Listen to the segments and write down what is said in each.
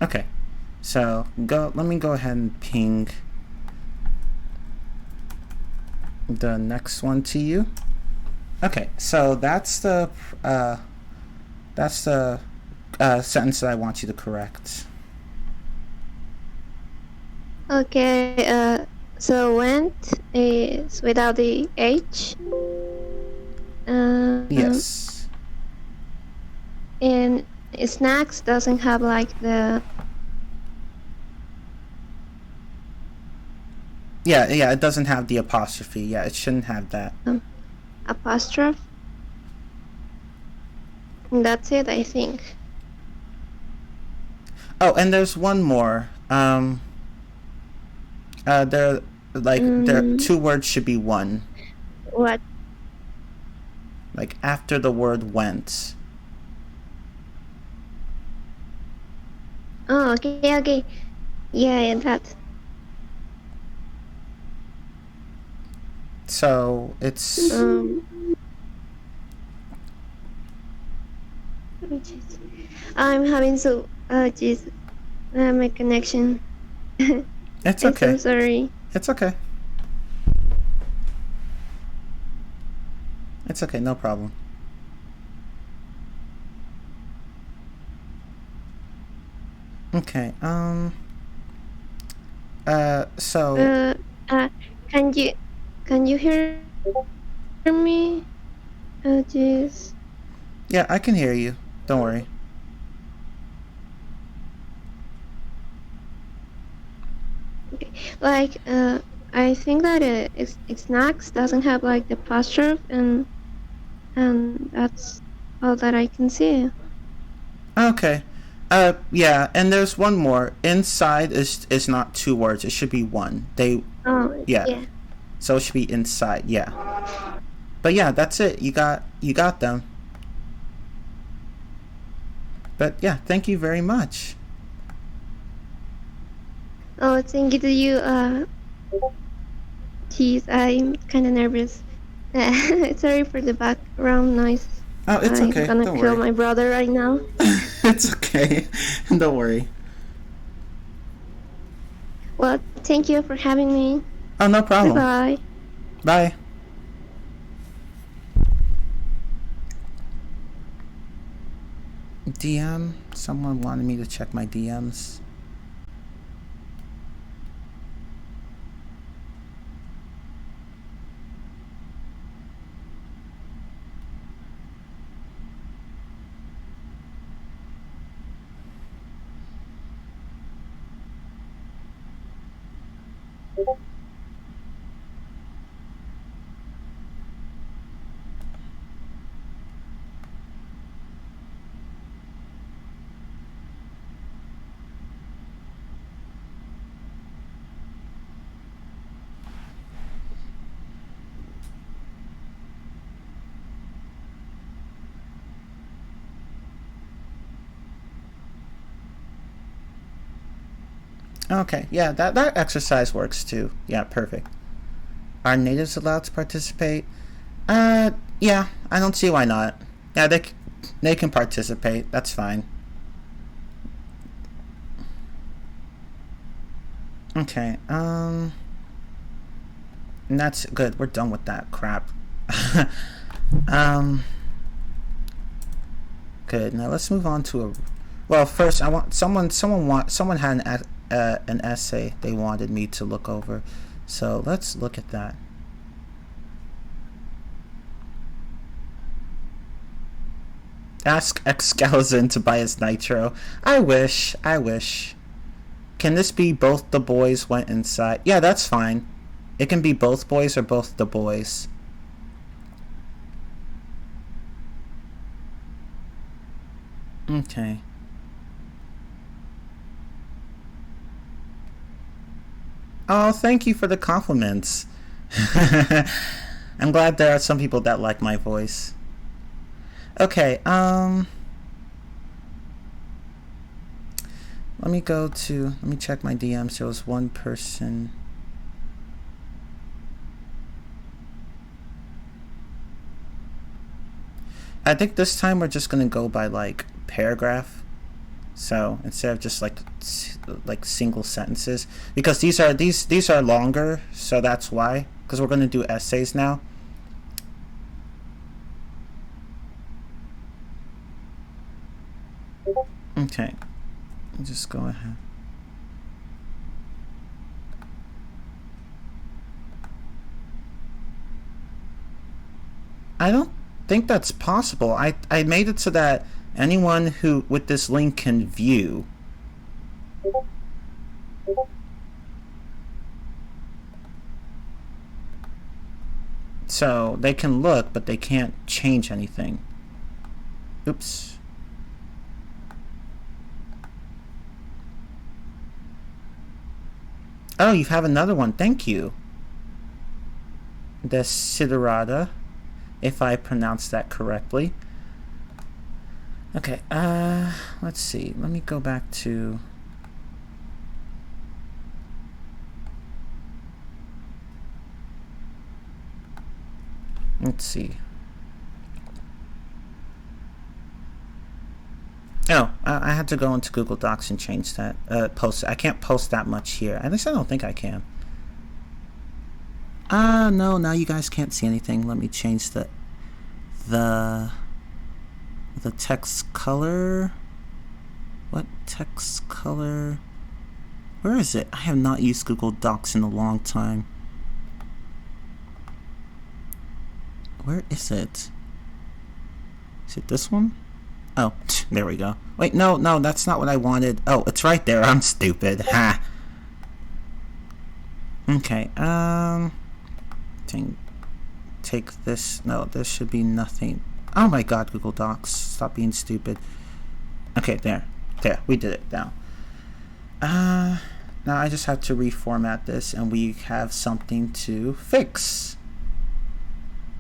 Okay. So let me go ahead and ping the next one to you. Okay, so that's the sentence that I want you to correct. Okay. So went is without the H. Um, Yes. and snacks doesn't have like the Yeah, yeah, it doesn't have the apostrophe. Yeah, it shouldn't have that. apostrophe. And that's it, I think. Oh, and there's one more. There, there, Um, two words should be one. what? Like after the word went. Oh, okay, okay. Yeah, yeah, that. So it's Um, jeez. I'm having so. Jesus. My connection. it's I'm okay. so sorry. It's okay. It's okay. No problem. Okay. So Uh, uh, can you hear me? Oh, jeez. yeah, I can hear you. Don't worry. Okay. Like, I think that snacks doesn't have like the apostrophe, and that's all that I can see. Okay. Yeah, and there's one more. Inside is not two words. It should be one. Oh, Yeah. yeah. So it should be inside. Yeah. But yeah, that's it. You got them. But yeah, thank you very much. Oh, thank you to you. Jeez, I'm kind of nervous. Sorry for the background noise. Oh, it's I'm okay. gonna Don't kill worry. my brother right now. It's okay. Don't worry. Well, thank you for having me. Oh, no problem. Goodbye. Bye. DM. Someone wanted me to check my DMs. Okay, yeah, that exercise works too. Yeah, perfect. Are natives allowed to participate? Yeah, I don't see why not. Yeah, they can participate. That's fine. Okay, and that's good. We're done with that crap. um, good. Now let's move on to a. Well, first I want someone had an essay they wanted me to look over, so let's look at that. Ask Excalibur to buy his nitro. I wish. I wish. Can this be both the boys went inside? Yeah, that's fine. It can be both boys or both the boys. Okay. Oh, thank you for the compliments. I'm glad there are some people that like my voice. Okay, let me check my DMs. There was one person. I think this time we're just gonna go by like paragraph. So instead of just like single sentences, because these are longer, so that's why. Because we're going to do essays now. Okay, just go ahead. I don't think that's possible. I made it so that anyone who with this link can view. So they can look, but they can't change anything. Oops. Oh, you have another one. Thank you. Desiderata, if I pronounced that correctly. Okay, let's see. Let me go back to... Let's see. Oh, I had to go into Google Docs and change that. Post. I can't post that much here. At least I don't think I can. No, now you guys can't see anything. Let me change the text color. What text color? Where is it? I have not used Google Docs in a long time. Where is it? Is it this one? Oh, there we go. Wait, no, that's not what I wanted. Oh, it's right there. I'm stupid. Ha. Okay, take this. No, there should be nothing. Oh my god, Google Docs. Stop being stupid. Okay, there, we did it now. Now I just have to reformat this and we have something to fix.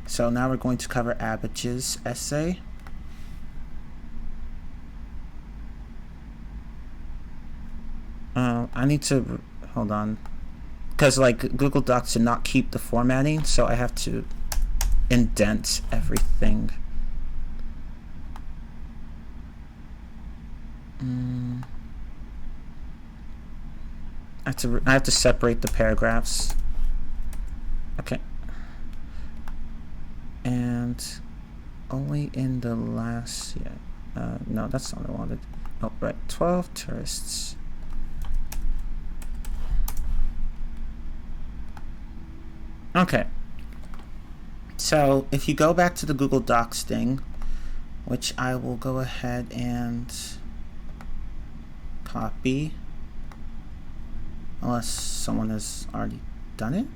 So now we're going to cover Abbage's essay. I need to hold on, because like Google Docs did not keep the formatting, so I have to indent everything. I have to separate the paragraphs. Okay. And only in the last, no, that's not what I wanted. Oh, right, 12 tourists. Okay. So if you go back to the Google Docs thing, which I will go ahead and copy, unless someone has already done it.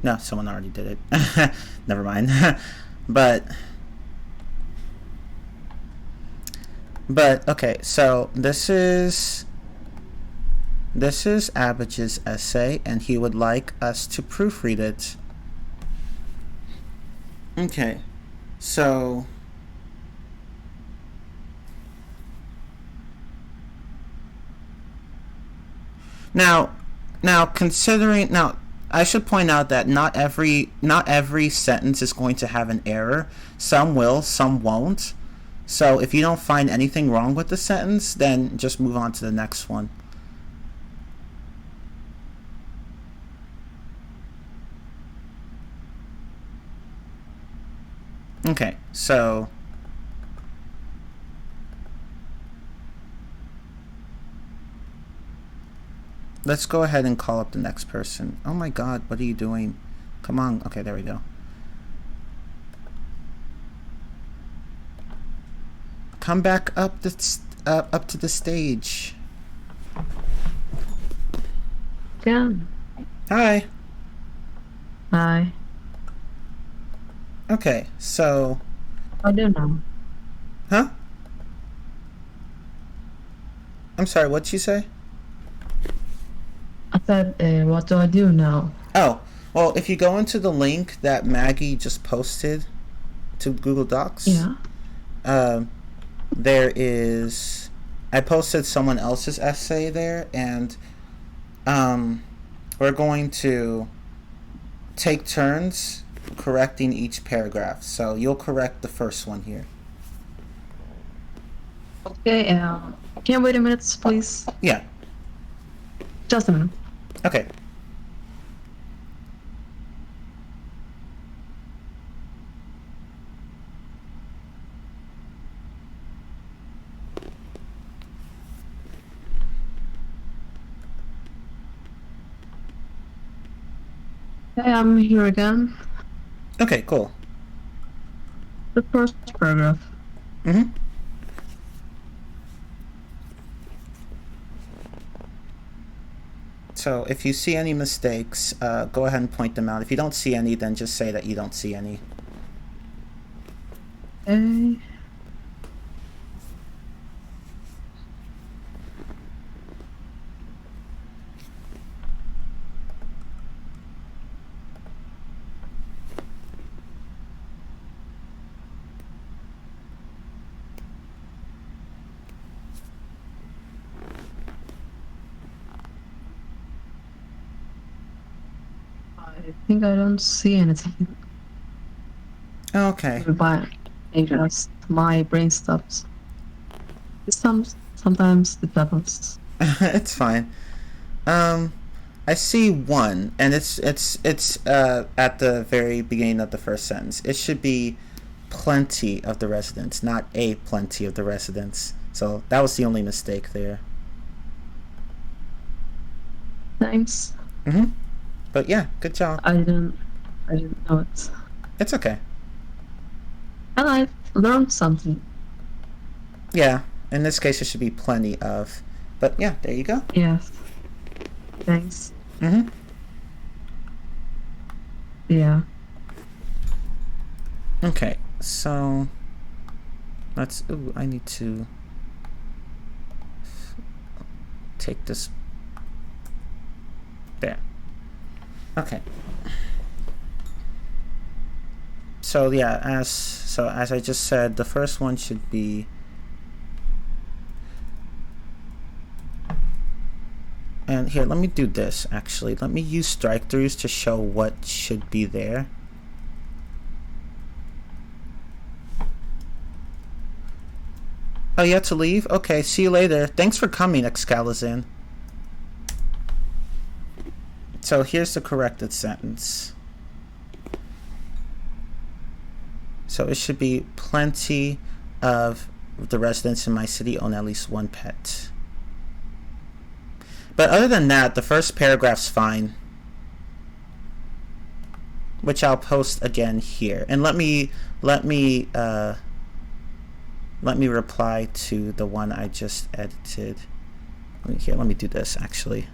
No, someone already did it. Never mind. but okay, so this is Abbage's essay, and he would like us to proofread it. Okay, so now considering I should point out that not every sentence is going to have an error. Some will, some won't. So if you don't find anything wrong with the sentence, then just move on to the next one. Okay, so let's go ahead and call up the next person. Oh my god, what are you doing? Come on. Okay, there we go. Come back up to the stage. Yeah. Hi. Hi. Okay, so... I don't know. Huh? I'm sorry, what'd you say? I said, what do I do now? Oh, well, if you go into the link that Maggie just posted to Google Docs... Yeah. There is... I posted someone else's essay there, and we're going to take turns correcting each paragraph. So you'll correct the first one here. Okay, can you wait a minute, please? Yeah. Just a minute. Okay. Okay, I'm here again. Okay, cool. The first paragraph. Mm-hmm. So if you see any mistakes, go ahead and point them out. If you don't see any, then just say that you don't see any. Okay. I think I don't see anything. Okay. But just my brain stops. Sometimes it happens. It's fine. I see one, and it's at the very beginning of the first sentence. It should be plenty of the residents, not a plenty of the residents. So that was the only mistake there. Thanks. Mm-hmm. But yeah, good job. I didn't know it. It's okay. And I learned something. Yeah, in this case, it should be plenty of. But yeah, there you go. Yes. Thanks. Mm-hmm. Yeah. Okay, so let's. Ooh, I need to take this. There. Okay. So yeah, as I just said, the first one should be. And here, let me do this, actually. Let me use strike-throughs to show what should be there. Oh, you have to leave? Okay, see you later. Thanks for coming, Excalizin. So here's the corrected sentence. So it should be plenty of the residents in my city own at least one pet. But other than that, the first paragraph's fine. Which I'll post again here. And let me reply to the one I just edited. Let me do this actually.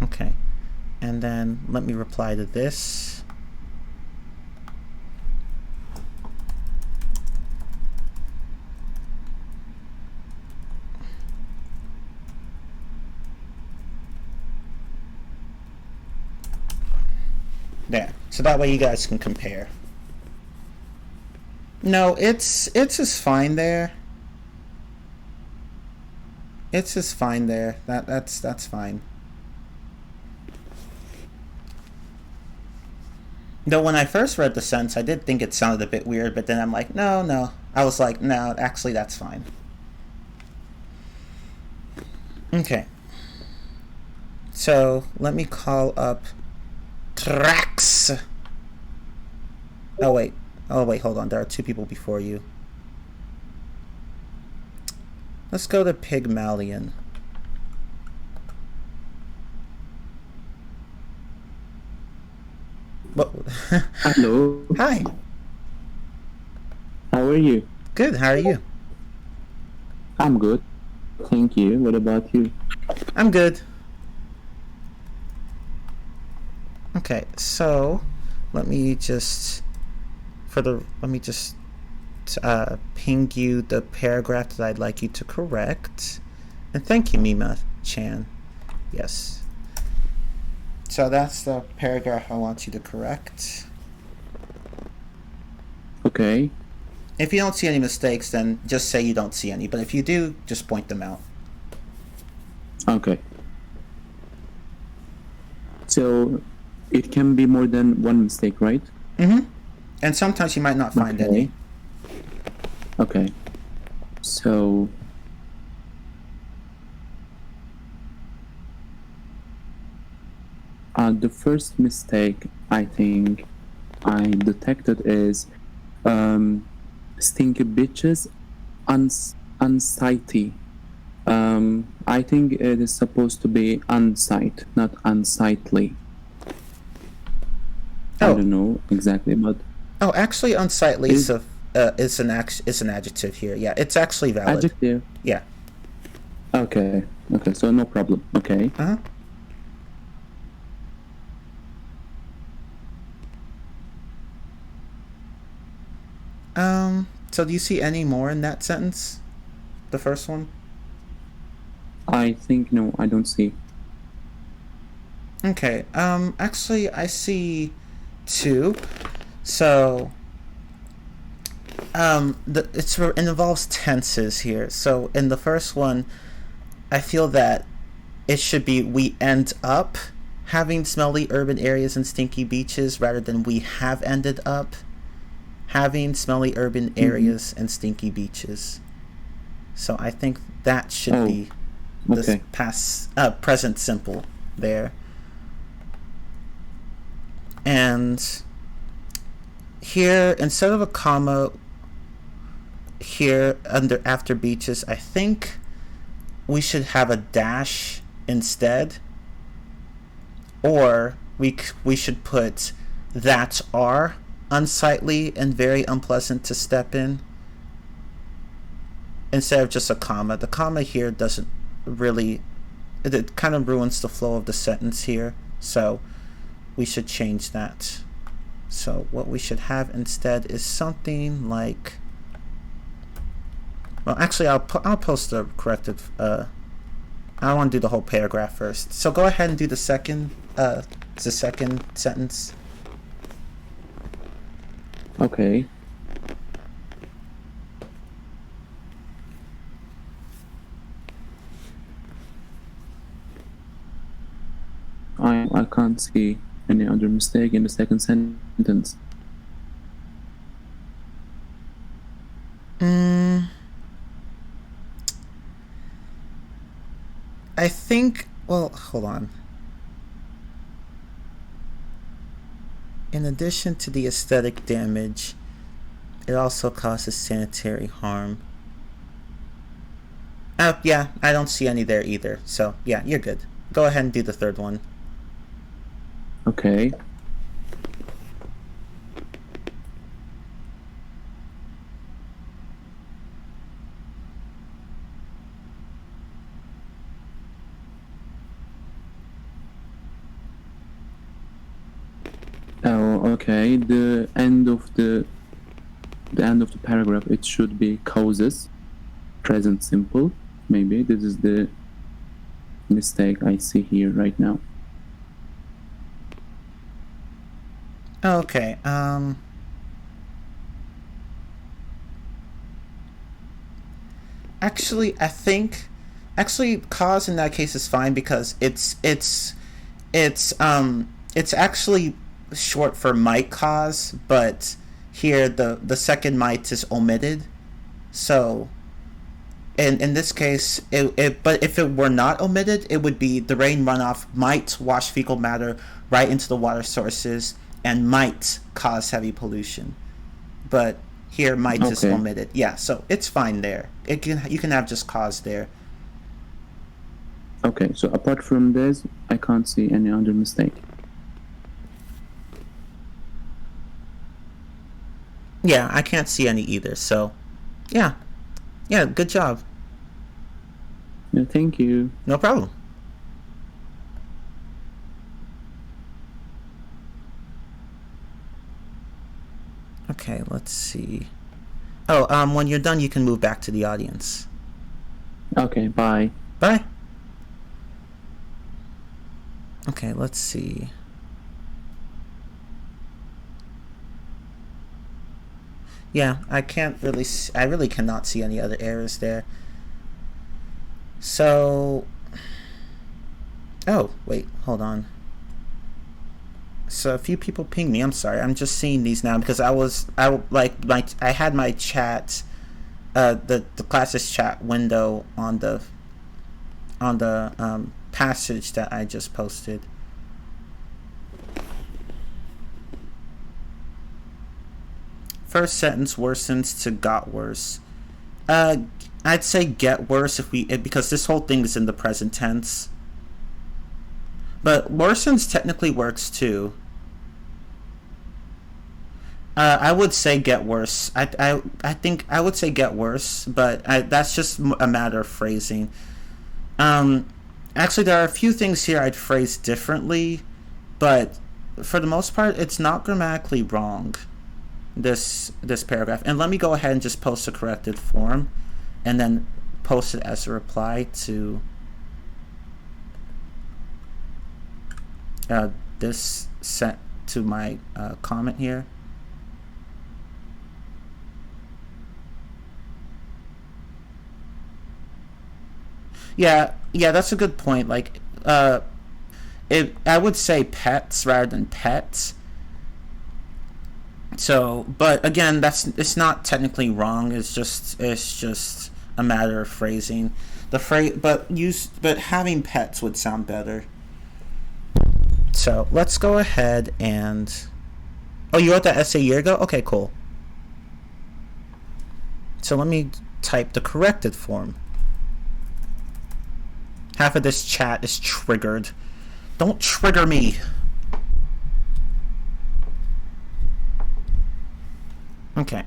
Okay. And then let me reply to this. There. So that way you guys can compare. No, it's just fine there. It's just fine there. That's fine. Though when I first read the sentence, I did think it sounded a bit weird, but then I'm like, no. I was like, no, actually that's fine. Okay. So let me call up Trax. Oh wait, hold on. There are two people before you. Let's go to Pygmalion. What? Hello. Hi. How are you? Good. How are you? I'm good. Thank you. What about you? I'm good. Okay, so let me just ping you the paragraph that I'd like you to correct. And thank you, Mima Chan. Yes. So that's the paragraph I want you to correct. Okay. If you don't see any mistakes, then just say you don't see any. But if you do, just point them out. Okay. So it can be more than one mistake, right? Mm-hmm. And sometimes you might not find Okay. any. Okay. So the first mistake I think I detected is stinky bitches unsightly. I think it is supposed to be unsight, not unsightly. I Oh. don't know exactly, but Oh, actually, unsightly is is an adjective here. Yeah, it's actually valid. adjective. Yeah. Okay. Okay. So no problem. Okay. Uh-huh. So do you see any more in that sentence? The first one? I think no, I don't see. Okay. Actually, I see two. So, it involves tenses here. So in the first one, I feel that it should be we end up having smelly urban areas and stinky beaches rather than we have ended up having smelly urban areas and stinky beaches. So I think that should be this Okay. present simple there. And here, instead of a comma here after beaches, I think we should have a dash instead, or we should put that are unsightly and very unpleasant to step in instead of just a comma. The comma here doesn't really, it kind of ruins the flow of the sentence here, so we should change that. So what we should have instead is something like, well, actually I'll post the corrected I want to do the whole paragraph first. So go ahead and do the second sentence. Okay. I can't see any other mistake in the second sentence. I think, well, hold on. In addition to the aesthetic damage, it also causes sanitary harm. Yeah, I don't see any there either. So, yeah, you're good. Go ahead and do the third one. Okay. Oh, okay. The end of the paragraph, it should be causes, present simple. Maybe this is the mistake I see here right now. Okay. Actually, I think cause in that case is fine because it's actually short for might cause, but here the second might is omitted. So in this case, but if it were not omitted, it would be the rain runoff might wash fecal matter right into the water sources and might cause heavy pollution. But here might is Okay. omitted. Yeah, so it's fine there. You can have just cause there. Okay, so apart from this, I can't see any other mistake. Yeah, I can't see any either. So, yeah, good job. Yeah, thank you. No problem. Okay, let's see. Oh, when you're done, you can move back to the audience. Okay, bye. Bye. Okay, let's see. Yeah, I can't really. I really cannot see any other errors there. So. Oh, wait, hold on. So a few people pinged me. I'm sorry. I'm just seeing these now because I had my chat, the classes chat window on the passage that I just posted. First sentence worsens to got worse. I'd say get worse because this whole thing is in the present tense. But worsens technically works too. I would say get worse. I think I would say get worse, but that's just a matter of phrasing. Actually, there are a few things here I'd phrase differently, but for the most part, it's not grammatically wrong. This paragraph, and let me go ahead and just post a corrected form, and then post it as a reply to this sent to my comment here. Yeah, that's a good point. Like, I would say pets rather than pets. So, but again, it's not technically wrong. It's just a matter of phrasing. But having pets would sound better. So let's go ahead and. Oh, you wrote that essay a year ago? Okay, cool. So let me type the corrected form. Half of this chat is triggered. Don't trigger me. Okay.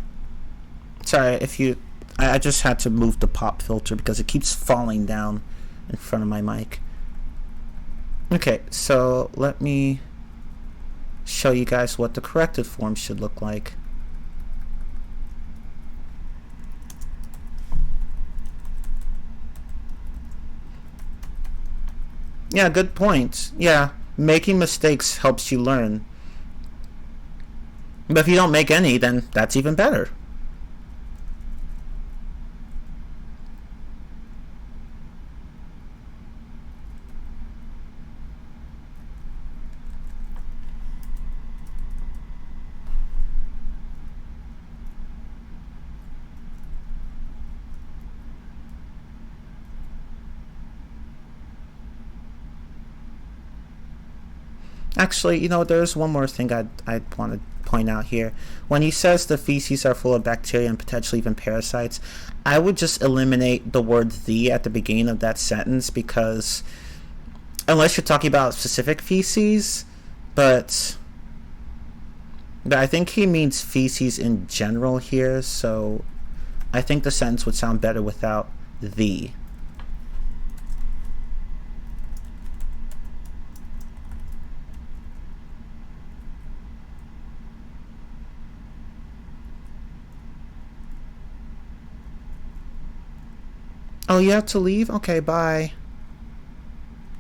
Sorry if you... I just had to move the pop filter because it keeps falling down in front of my mic. Okay, so let me show you guys what the corrected form should look like. Yeah, good point. Yeah, making mistakes helps you learn. But if you don't make any, then that's even better. Actually, there's one more thing I'd want to point out here. When he says the feces are full of bacteria and potentially even parasites, I would just eliminate the word "the" at the beginning of that sentence, because unless you're talking about specific feces, but I think he means feces in general here, so I think the sentence would sound better without "the." Oh, you have to leave? Okay, bye.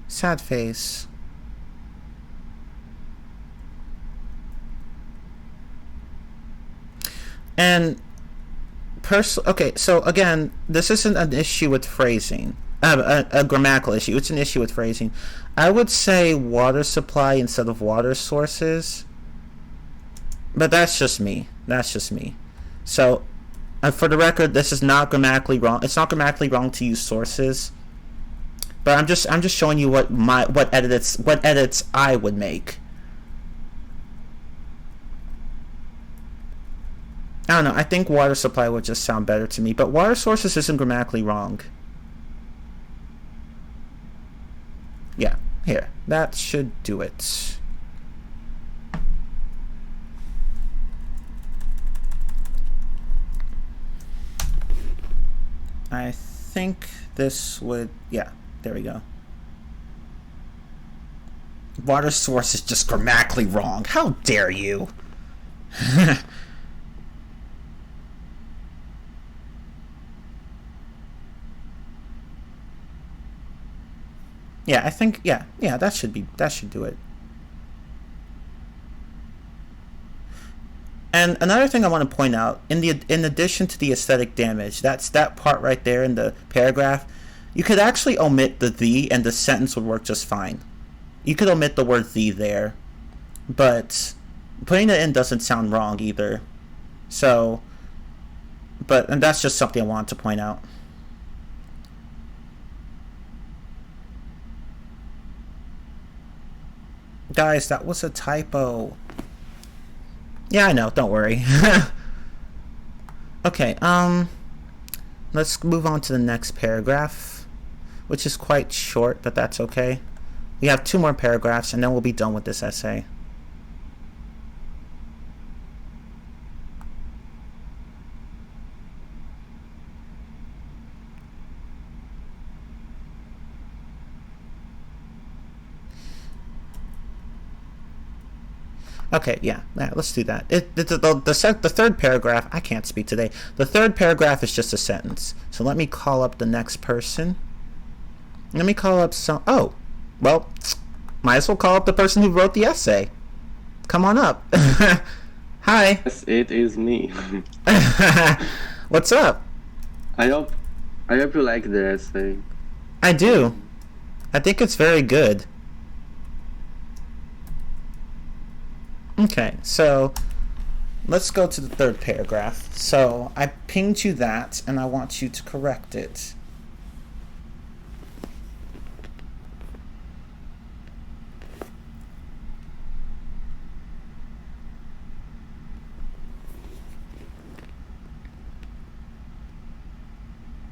Sad face. And okay, so again, this isn't an issue with phrasing. A grammatical issue. It's an issue with phrasing. I would say water supply instead of water sources. But that's just me. So, for the record, this is not grammatically wrong. It's not grammatically wrong to use sources. But I'm just showing you what edits I would make. I don't know. I think water supply would just sound better to me. But water sources isn't grammatically wrong. Yeah, here. That should do it. I think this would... Yeah, there we go. Water source is just grammatically wrong. How dare you? Yeah, I think... Yeah, that should do it. And another thing I want to point out, in addition to the aesthetic damage, that's that part right there in the paragraph, you could actually omit the "the" and the sentence would work just fine. You could omit the word "the" there. but putting it in doesn't sound wrong either. So, and that's just something I wanted to point out. Guys, that was a typo. Yeah, I know, don't worry. Okay, let's move on to the next paragraph, which is quite short, but that's okay. We have 2 more paragraphs, and then we'll be done with this essay. Okay, yeah, let's do that. The third paragraph, I can't speak today. The third paragraph is just a sentence. So let me call up the next person. Let me call up oh, well, might as well call up the person who wrote the essay. Come on up. Hi. Yes, it is me. What's up? I hope you like the essay. I do. I think it's very good. Okay, so let's go to the third paragraph. So I pinged you that, and I want you to correct it.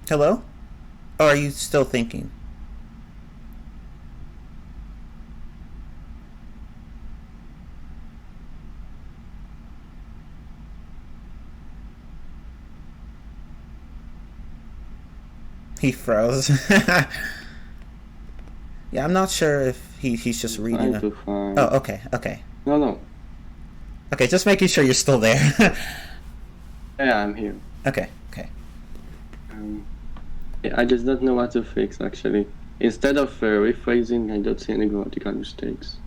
Hello? Or are you still thinking? He froze. Yeah, I'm not sure if he's just reading Trying to find... Oh, okay. No. Okay, just making sure you're still there. Yeah, I'm here. Okay. Yeah, I just don't know what to fix, actually. Instead of rephrasing, I don't see any grammatical mistakes.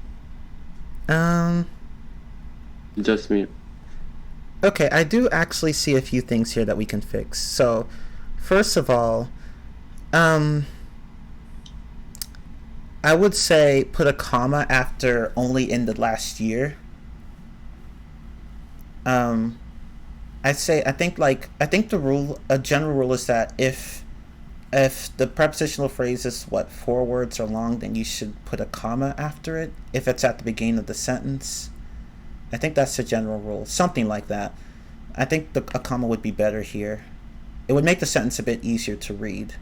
Just me. Okay, I do actually see a few things here that we can fix. So, first of all, I would say put a comma after only ended last year. I think the rule, a general rule is that if the prepositional phrase is 4 words or long, then you should put a comma after it if it's at the beginning of the sentence. I think that's the general rule, something like that. I think a comma would be better here. It would make the sentence a bit easier to read.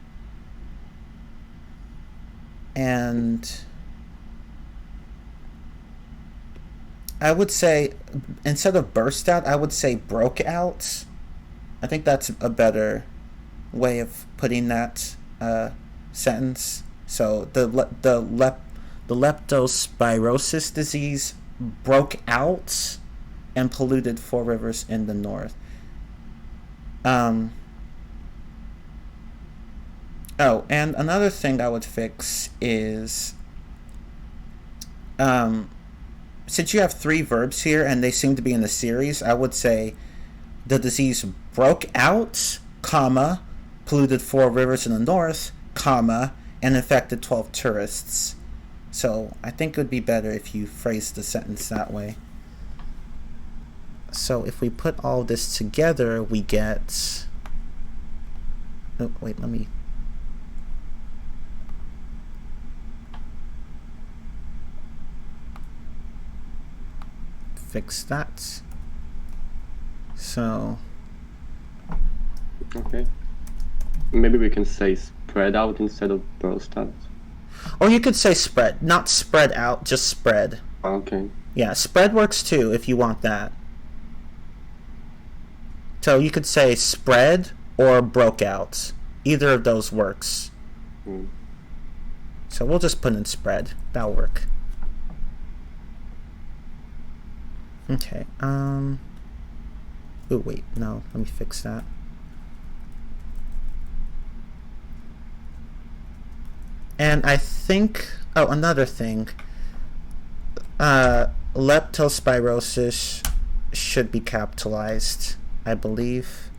And I would say, instead of burst out, I would say broke out. I think that's a better way of putting that sentence. So the leptospirosis disease broke out and polluted 4 rivers in the north. Oh, and another thing I would fix is, since you have 3 verbs here and they seem to be in the series, I would say the disease broke out, comma, polluted 4 rivers in the north, comma, and infected 12 tourists. So I think it would be better if you phrase the sentence that way. So if we put all this together, we get... Oh, wait, let me... fix that. So... Okay. Maybe we can say spread out instead of burst out. Or you could say spread, not spread out, just spread. Okay. Yeah, spread works too if you want that. So you could say spread or broke out. Either of those works. So we'll just put in spread. That'll work. Okay. Oh wait, no. Let me fix that. And I think... Oh, another thing. Leptospirosis should be capitalized, I believe.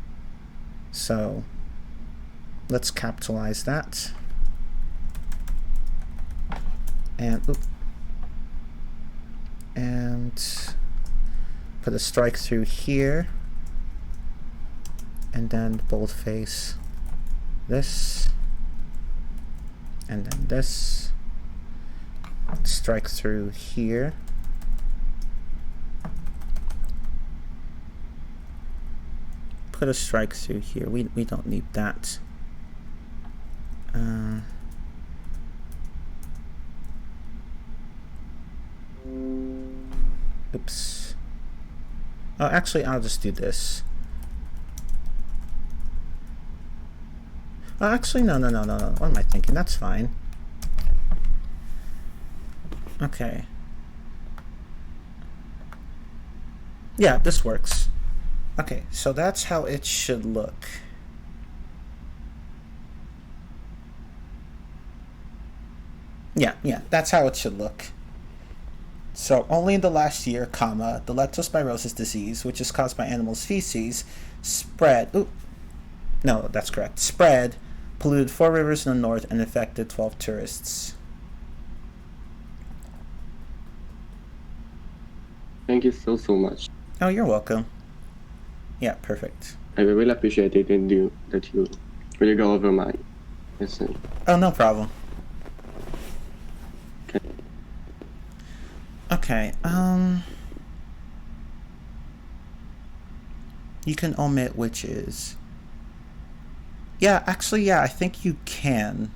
So, let's capitalize that. and put a strike through here, and then boldface this, and then this, strike through here, put a strike through here. We don't need that. Oops. Oh, actually, I'll just do this. Oh, actually, no. What am I thinking? That's fine. Okay. Yeah, this works. Okay, so that's how it should look. Yeah, that's how it should look. So, only in the last year, comma, the leptospirosis disease, which is caused by animals' feces, spread, no, that's correct, spread, polluted 4 rivers in the north, and infected 12 tourists. Thank you so much. Oh, you're welcome. Yeah, perfect. I really appreciate it that you really go over my lesson. Oh, no problem. Okay. Okay, you can omit witches. Yeah, actually, yeah, I think you can.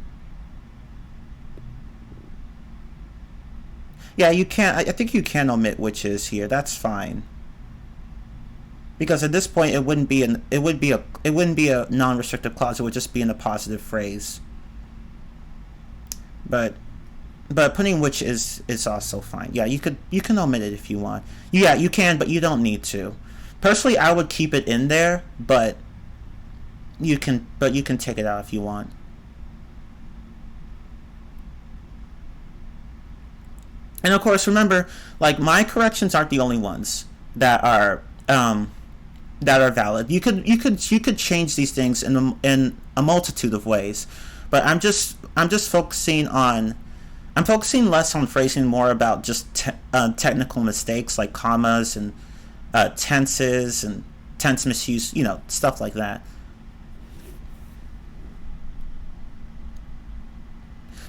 Yeah, you can. I think you can omit witches here. That's fine. Because at this point, it wouldn't be a non-restrictive clause. It would just be in a positive phrase. But putting which is also fine. Yeah, you can omit it if you want. Yeah, you can, but you don't need to. Personally, I would keep it in there, but you can take it out if you want. And of course, remember, like, my corrections aren't the only ones that are valid. You could change these things in a multitude of ways, but I'm just focusing on. I'm focusing less on phrasing, more about just technical mistakes like commas and tenses and tense misuse, stuff like that.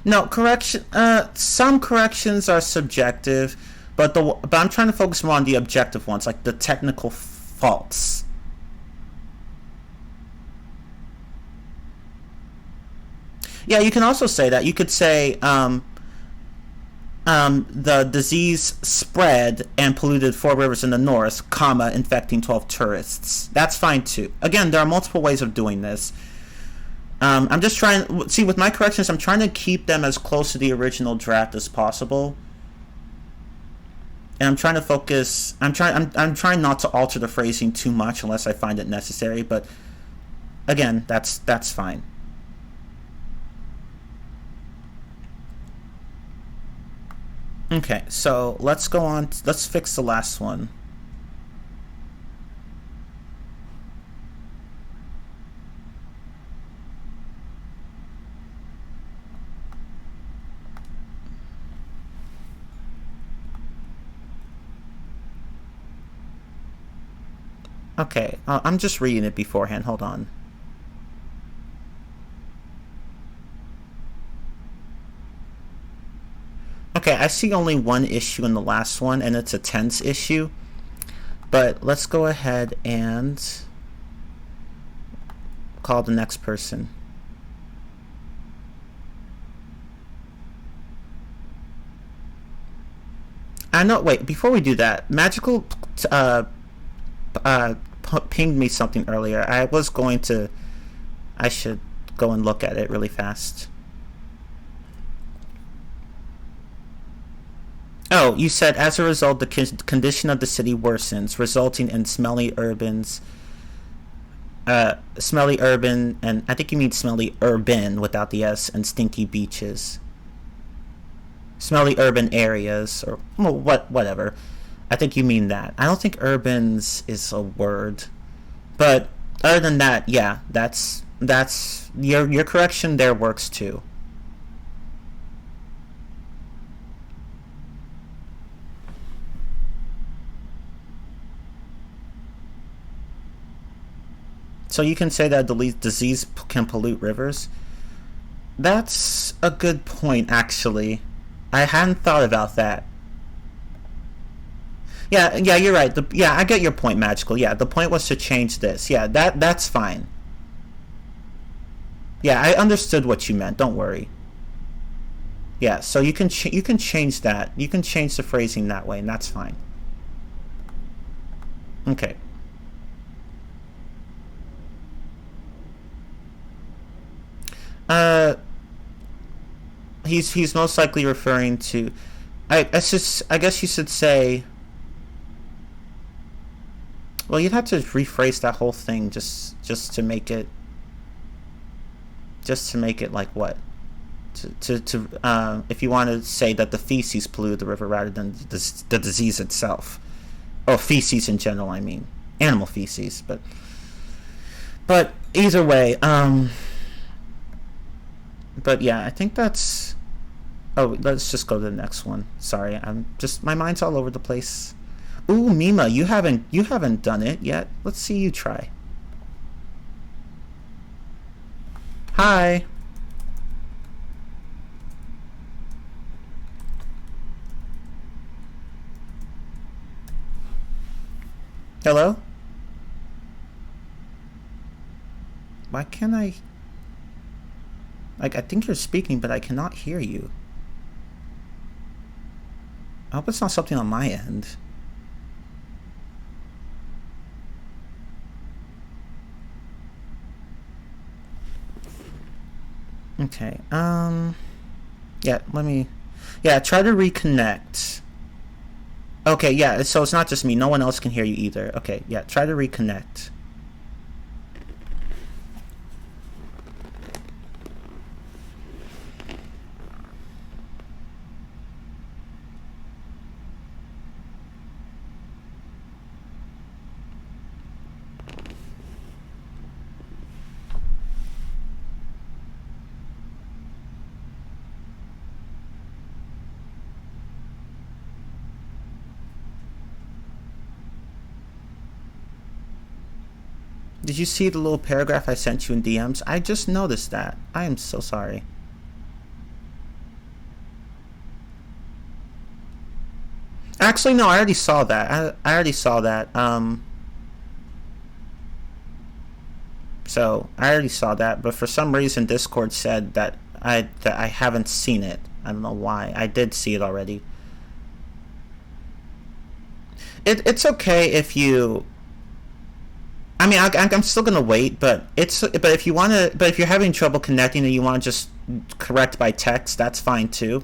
No, some corrections are subjective, but I'm trying to focus more on the objective ones, like the technical faults. Yeah, you can also say that. You could say the disease spread and polluted 4 rivers in the north, comma, infecting 12 tourists. That's fine too. Again, there are multiple ways of doing this. I'm just trying. See, with my corrections, I'm trying to keep them as close to the original draft as possible. And I'm trying to focus. I'm trying not to alter the phrasing too much unless I find it necessary. But again, that's fine. Okay, so let's go on. Let's fix the last one. Okay, I'm just reading it beforehand. Hold on. Okay, I see only one issue in the last one, and it's a tense issue. But let's go ahead and call the next person. I know. Wait, before we do that, Magical pinged me something earlier. I should go and look at it really fast. Oh, you said, as a result, the condition of the city worsens, resulting in smelly urban, and I think you mean smelly urban without the S, and stinky beaches. Smelly urban areas, or well, whatever. I think you mean that. I don't think urbans is a word, but other than that, yeah, that's your correction there works too. So you can say that disease can pollute rivers. That's a good point, actually. I hadn't thought about that. Yeah, you're right. I get your point, Magical. Yeah, the point was to change this. Yeah, that's fine. Yeah, I understood what you meant. Don't worry. Yeah, so you can change that. You can change the phrasing that way, and that's fine. Okay. He's most likely referring to. I guess you should say. Well, you'd have to rephrase that whole thing just to make it. Just to make it like what? If you want to say that the feces polluted the river rather than the disease itself, or feces in general, I mean animal feces, but either way, but yeah, I think that's. Oh, let's just go to the next one. Sorry, my mind's all over the place. Ooh, Mima, you haven't done it yet. Let's see you try. Hi. Hello? Why can't I... Like, I think you're speaking, but I cannot hear you. I hope it's not something on my end. Okay, yeah, try to reconnect. Okay, yeah, so it's not just me, no one else can hear you either. Okay, yeah, try to reconnect. Did you see the little paragraph I sent you in DMs? I just noticed that. I am so sorry. Actually, no, I already saw that. I already saw that. So I already saw that, but for some reason Discord said that I haven't seen it. I don't know why. I did see it already. It's okay if you. I mean, I'm still gonna wait, but if you're having trouble connecting and you want to just correct by text, that's fine too.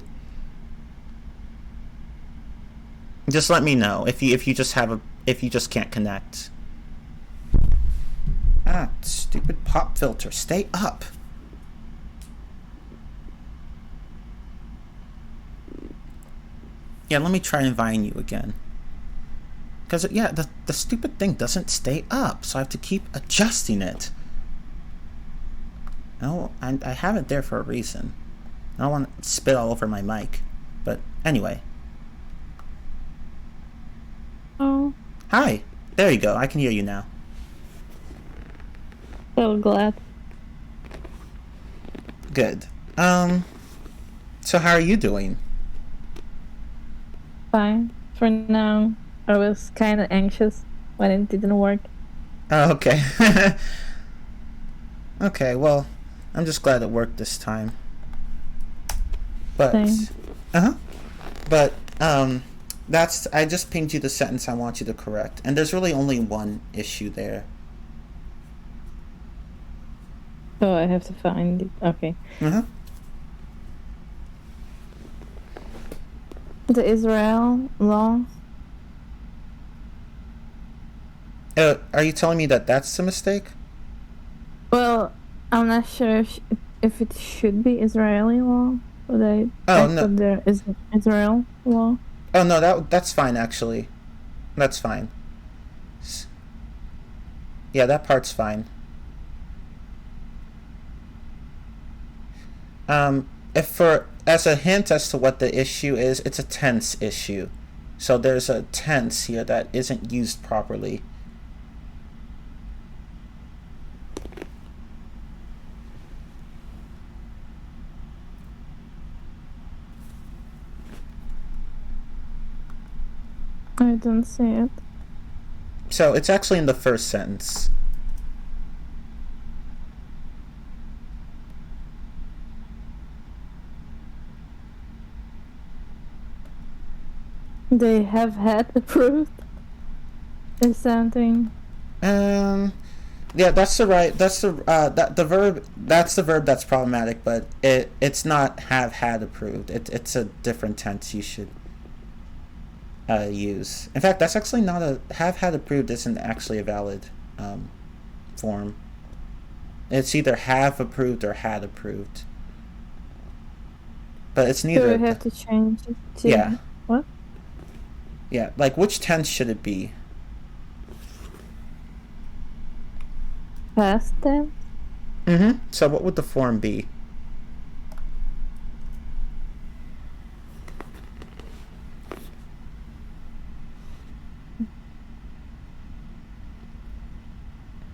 Just let me know if you just can't connect. Ah, stupid pop filter, stay up. Yeah, let me try inviting you again. Because, yeah, the stupid thing doesn't stay up, so I have to keep adjusting it. No, I have it there for a reason. I don't want to spit all over my mic. But, anyway. Oh. Hi. There you go. I can hear you now. So glad. Good. So how are you doing? Fine. For now. I was kind of anxious when it didn't work. Oh, okay. Okay, well, I'm just glad it worked this time. But, Same. But, I just pinged you the sentence I want you to correct. And there's really only one issue there. So I have to find it. Okay. The Israel law. Are you telling me that that's a mistake? Well, I'm not sure if it should be Israeli law, but I thought there is Israel law. Oh no, that's fine actually. That's fine. Yeah, that part's fine. As a hint as to what the issue is, it's a tense issue. So there's a tense here that isn't used properly. I don't see it. So it's actually in the first sentence. They have had approved or something. Yeah, that's the verb that's problematic, but it's not have had approved. It's a different tense you should use. In fact, that's actually not a have had approved isn't actually a valid form. It's either have approved or had approved. But it's neither. So we have to change it to Yeah. What? Yeah, like which tense should it be? Past tense? Mm-hmm. So what would the form be?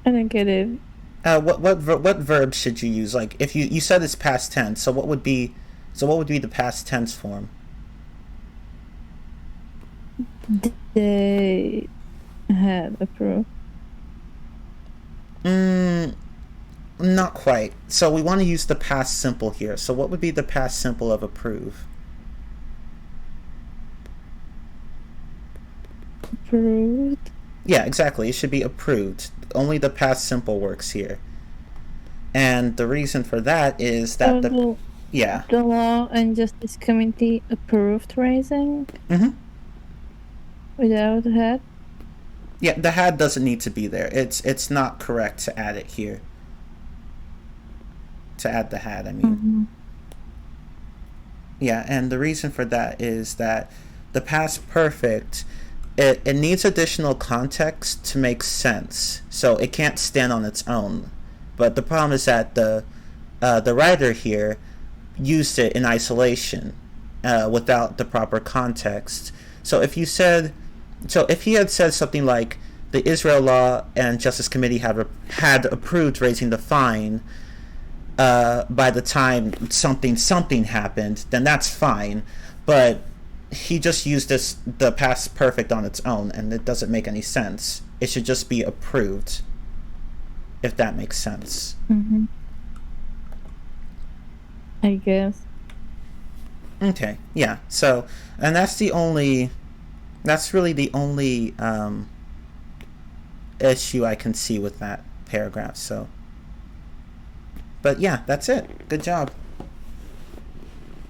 I don't get it. What verb should you use? Like if you said it's past tense, so what would be the past tense form? They had approved. Not quite. So we want to use the past simple here. So what would be the past simple of approve? Approved. Yeah, exactly. It should be approved. Only the past simple works here. And the reason for that is that the Law and Justice Committee approved raising Mm-hmm. without had. Yeah, the had doesn't need to be there. It's not correct to add it here. To add the had, I mean. Mm-hmm. Yeah, and the reason for that is that the past perfect, it needs additional context to make sense. So it can't stand on its own. But the problem is that the writer here used it in isolation without the proper context. So if he had said something like the Israel Law and Justice Committee had approved raising the fine by the time something happened, then that's fine. But he just used the past perfect on its own, and it doesn't make any sense. It should just be approved, if that makes sense. Mm-hmm. I guess. Okay, yeah. So, and that's really the only issue I can see with that paragraph. So, but yeah, that's it. Good job.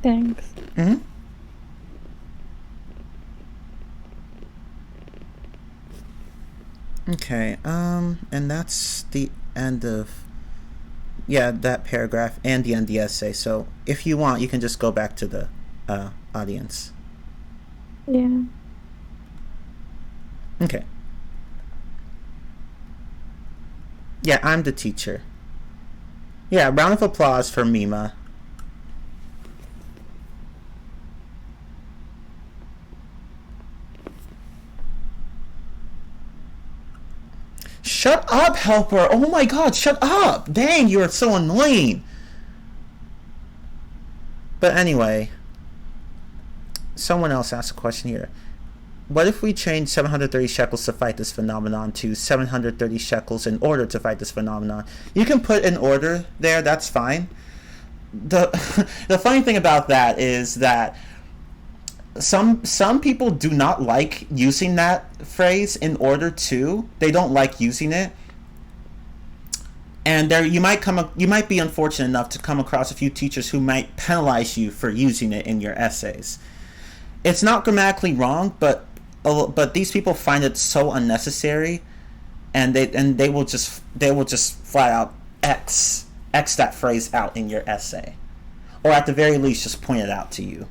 Thanks. Mm-hmm. Okay, and that's the end of that paragraph and the end of the essay. So if you want, you can just go back to the audience. Yeah. Okay. Yeah, I'm the teacher. Yeah, round of applause for Mima. Shut up, helper! Oh my god, shut up! Dang, you're so annoying! But anyway, someone else asked a question here. What if we change 730 shekels to fight this phenomenon to 730 shekels in order to fight this phenomenon? You can put an order there, that's fine. The funny thing about that is that some people do not like using that phrase in order to. They don't like using it. And you might be unfortunate enough to come across a few teachers who might penalize you for using it in your essays. It's not grammatically wrong, but these people find it so unnecessary, and they will just flat out X that phrase out in your essay, or at the very least just point it out to you.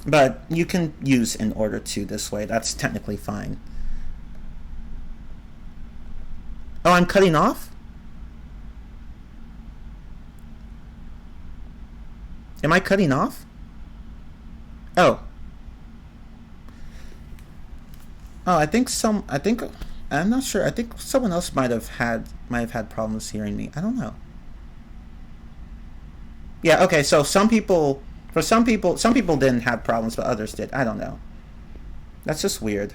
But you can use in order to this way. That's technically fine. Oh, I'm cutting off? Am I cutting off? Oh. Oh, I'm not sure. I think someone else might have had problems hearing me. I don't know. Yeah, okay, so some people didn't have problems, but others did. I don't know. That's just weird.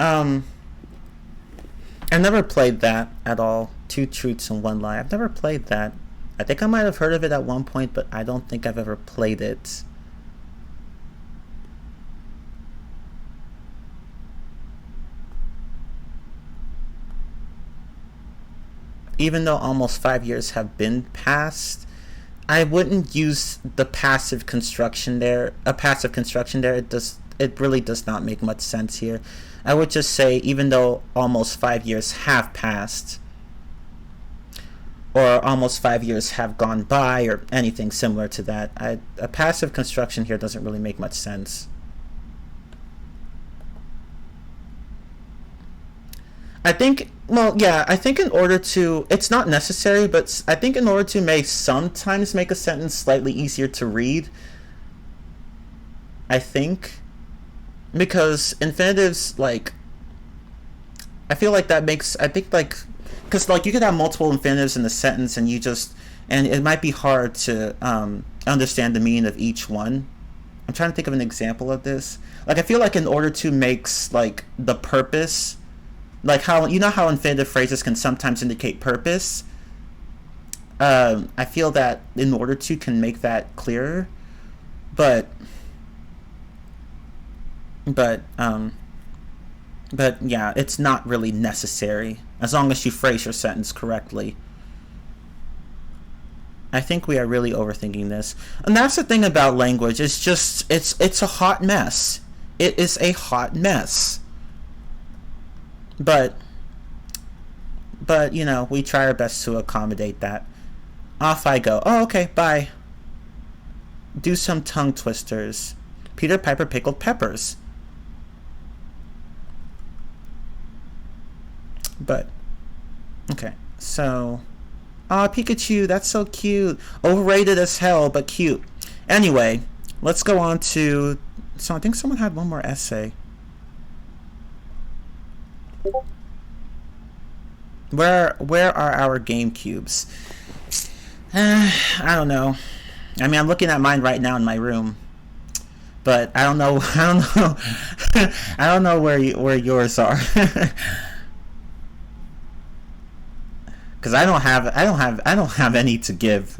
I've never played that at all. 2 truths and 1 lie. I've never played that. I think I might have heard of it at one point, but I don't think I've ever played it. Even though almost 5 years have been passed, I wouldn't use the passive construction there. It really does not make much sense here. I would just say, even though almost 5 years have passed, or almost 5 years have gone by, or anything similar to that, a passive construction here doesn't really make much sense. I think, well, yeah, I think in order to, it's not necessary, but I think in order to sometimes make a sentence slightly easier to read, I think, because infinitives, like, I feel like that makes, I think, like, because, like, you could have multiple infinitives in a sentence, and and it might be hard to understand the meaning of each one. I'm trying to think of an example of this. Like, I feel like in order to make, like, the purpose, like, how, you know how infinitive phrases can sometimes indicate purpose? I feel that in order to can make that clearer, but yeah, it's not really necessary as long as you phrase your sentence correctly. I think we are really overthinking this, and that's the thing about language. It's just it's a hot mess. It is a hot mess. But you know, we try our best to accommodate that. Off I go. Oh, okay, bye. Do some tongue twisters. Peter Piper pickled peppers. But okay, so Pikachu, that's so cute. Overrated as hell, but cute. Anyway, let's go on to, so I think someone had one more essay. Where are our game cubes? I don't know. I mean, I'm looking at mine right now in my room, but I don't know. I don't know where yours are. Because I don't have any to give.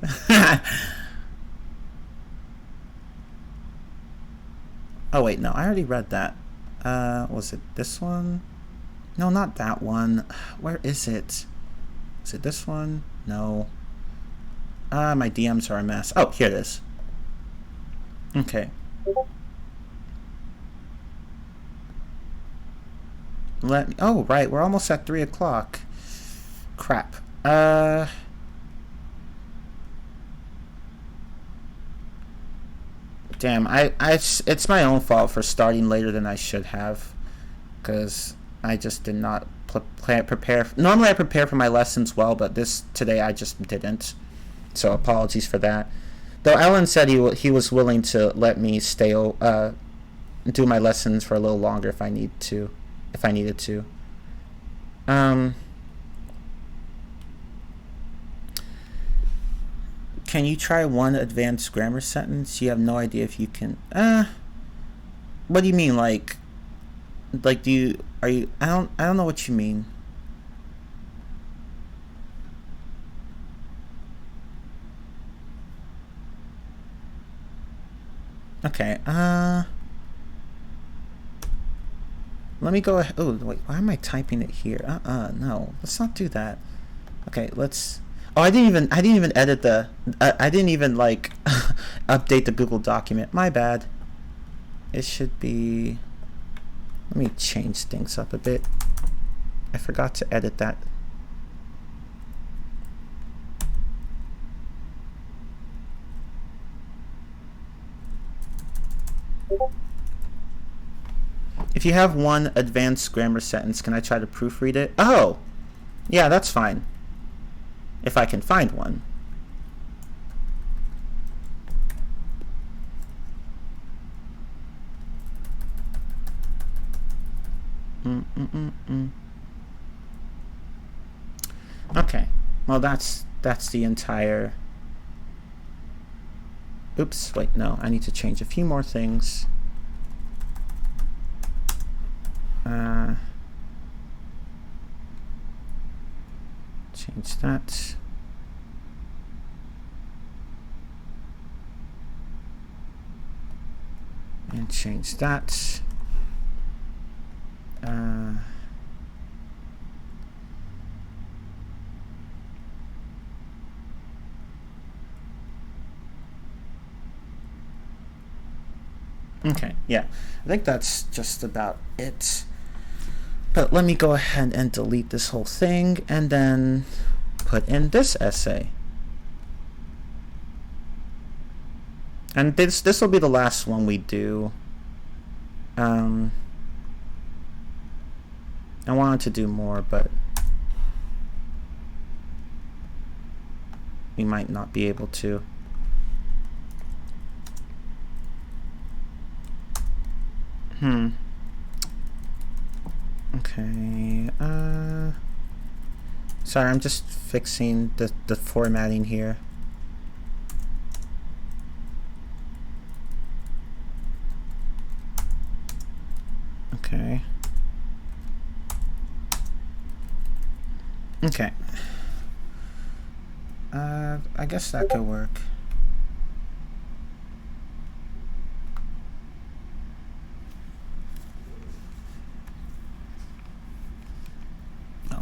Oh wait, no, I already read that. Was it this one? No, not that one. Where is it? Is it this one? No. My DMs are a mess. Oh, here it is. Okay. Oh, right, we're almost at 3 o'clock. Crap. Damn, it's my own fault for starting later than I should have, because I just did not prepare. Normally I prepare for my lessons well, but today I just didn't. So apologies for that. Though Ellen said he was willing to let me stay do my lessons for a little longer if I needed to. Can you try one advanced grammar sentence? You have no idea if you can. What do you mean? Like I don't know what you mean. Okay. Let me go ahead. Oh wait, why am I typing it here? No, let's not do that. Okay, let's. Oh, I didn't even edit the. I didn't even like update the Google document. My bad. It should be. Let me change things up a bit. I forgot to edit that. If you have one advanced grammar sentence, can I try to proofread it? Oh! Yeah, that's fine. If I can find one. Okay. Well, that's the entire... Oops, wait, no. I need to change a few more things. Change that. And change that. Okay, yeah, I think that's just about it. But let me go ahead and delete this whole thing and then put in this essay. And this will be the last one we do. I wanted to do more, but we might not be able to. Okay, sorry, I'm just fixing the formatting here. Okay. Okay. I guess that could work.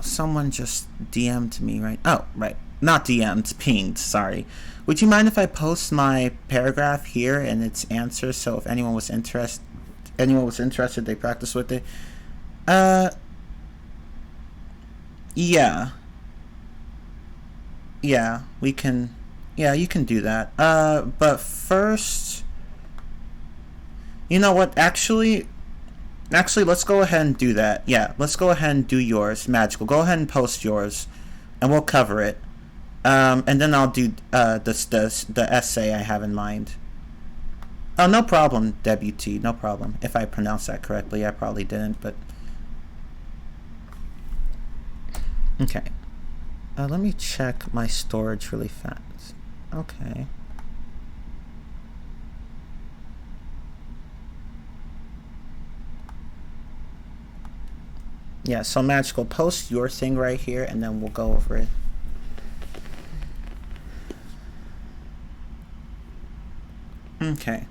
Someone just DM'd me, right? Oh, right. Not DM'd, pinged, sorry. Would you mind if I post my paragraph here and its answer, so if anyone was interested, they practice with it? Yeah. Yeah, we can, yeah, you can do that. But first, you know what, actually, let's go ahead and do that. Yeah, let's go ahead and do yours. Magical. Go ahead and post yours, and we'll cover it. And then I'll do the essay I have in mind. Oh, no problem, Debutee. No problem. If I pronounced that correctly, I probably didn't, but... Okay. Let me check my storage really fast. Okay. Yeah, so Magical, post your thing right here, and then we'll go over it. Okay.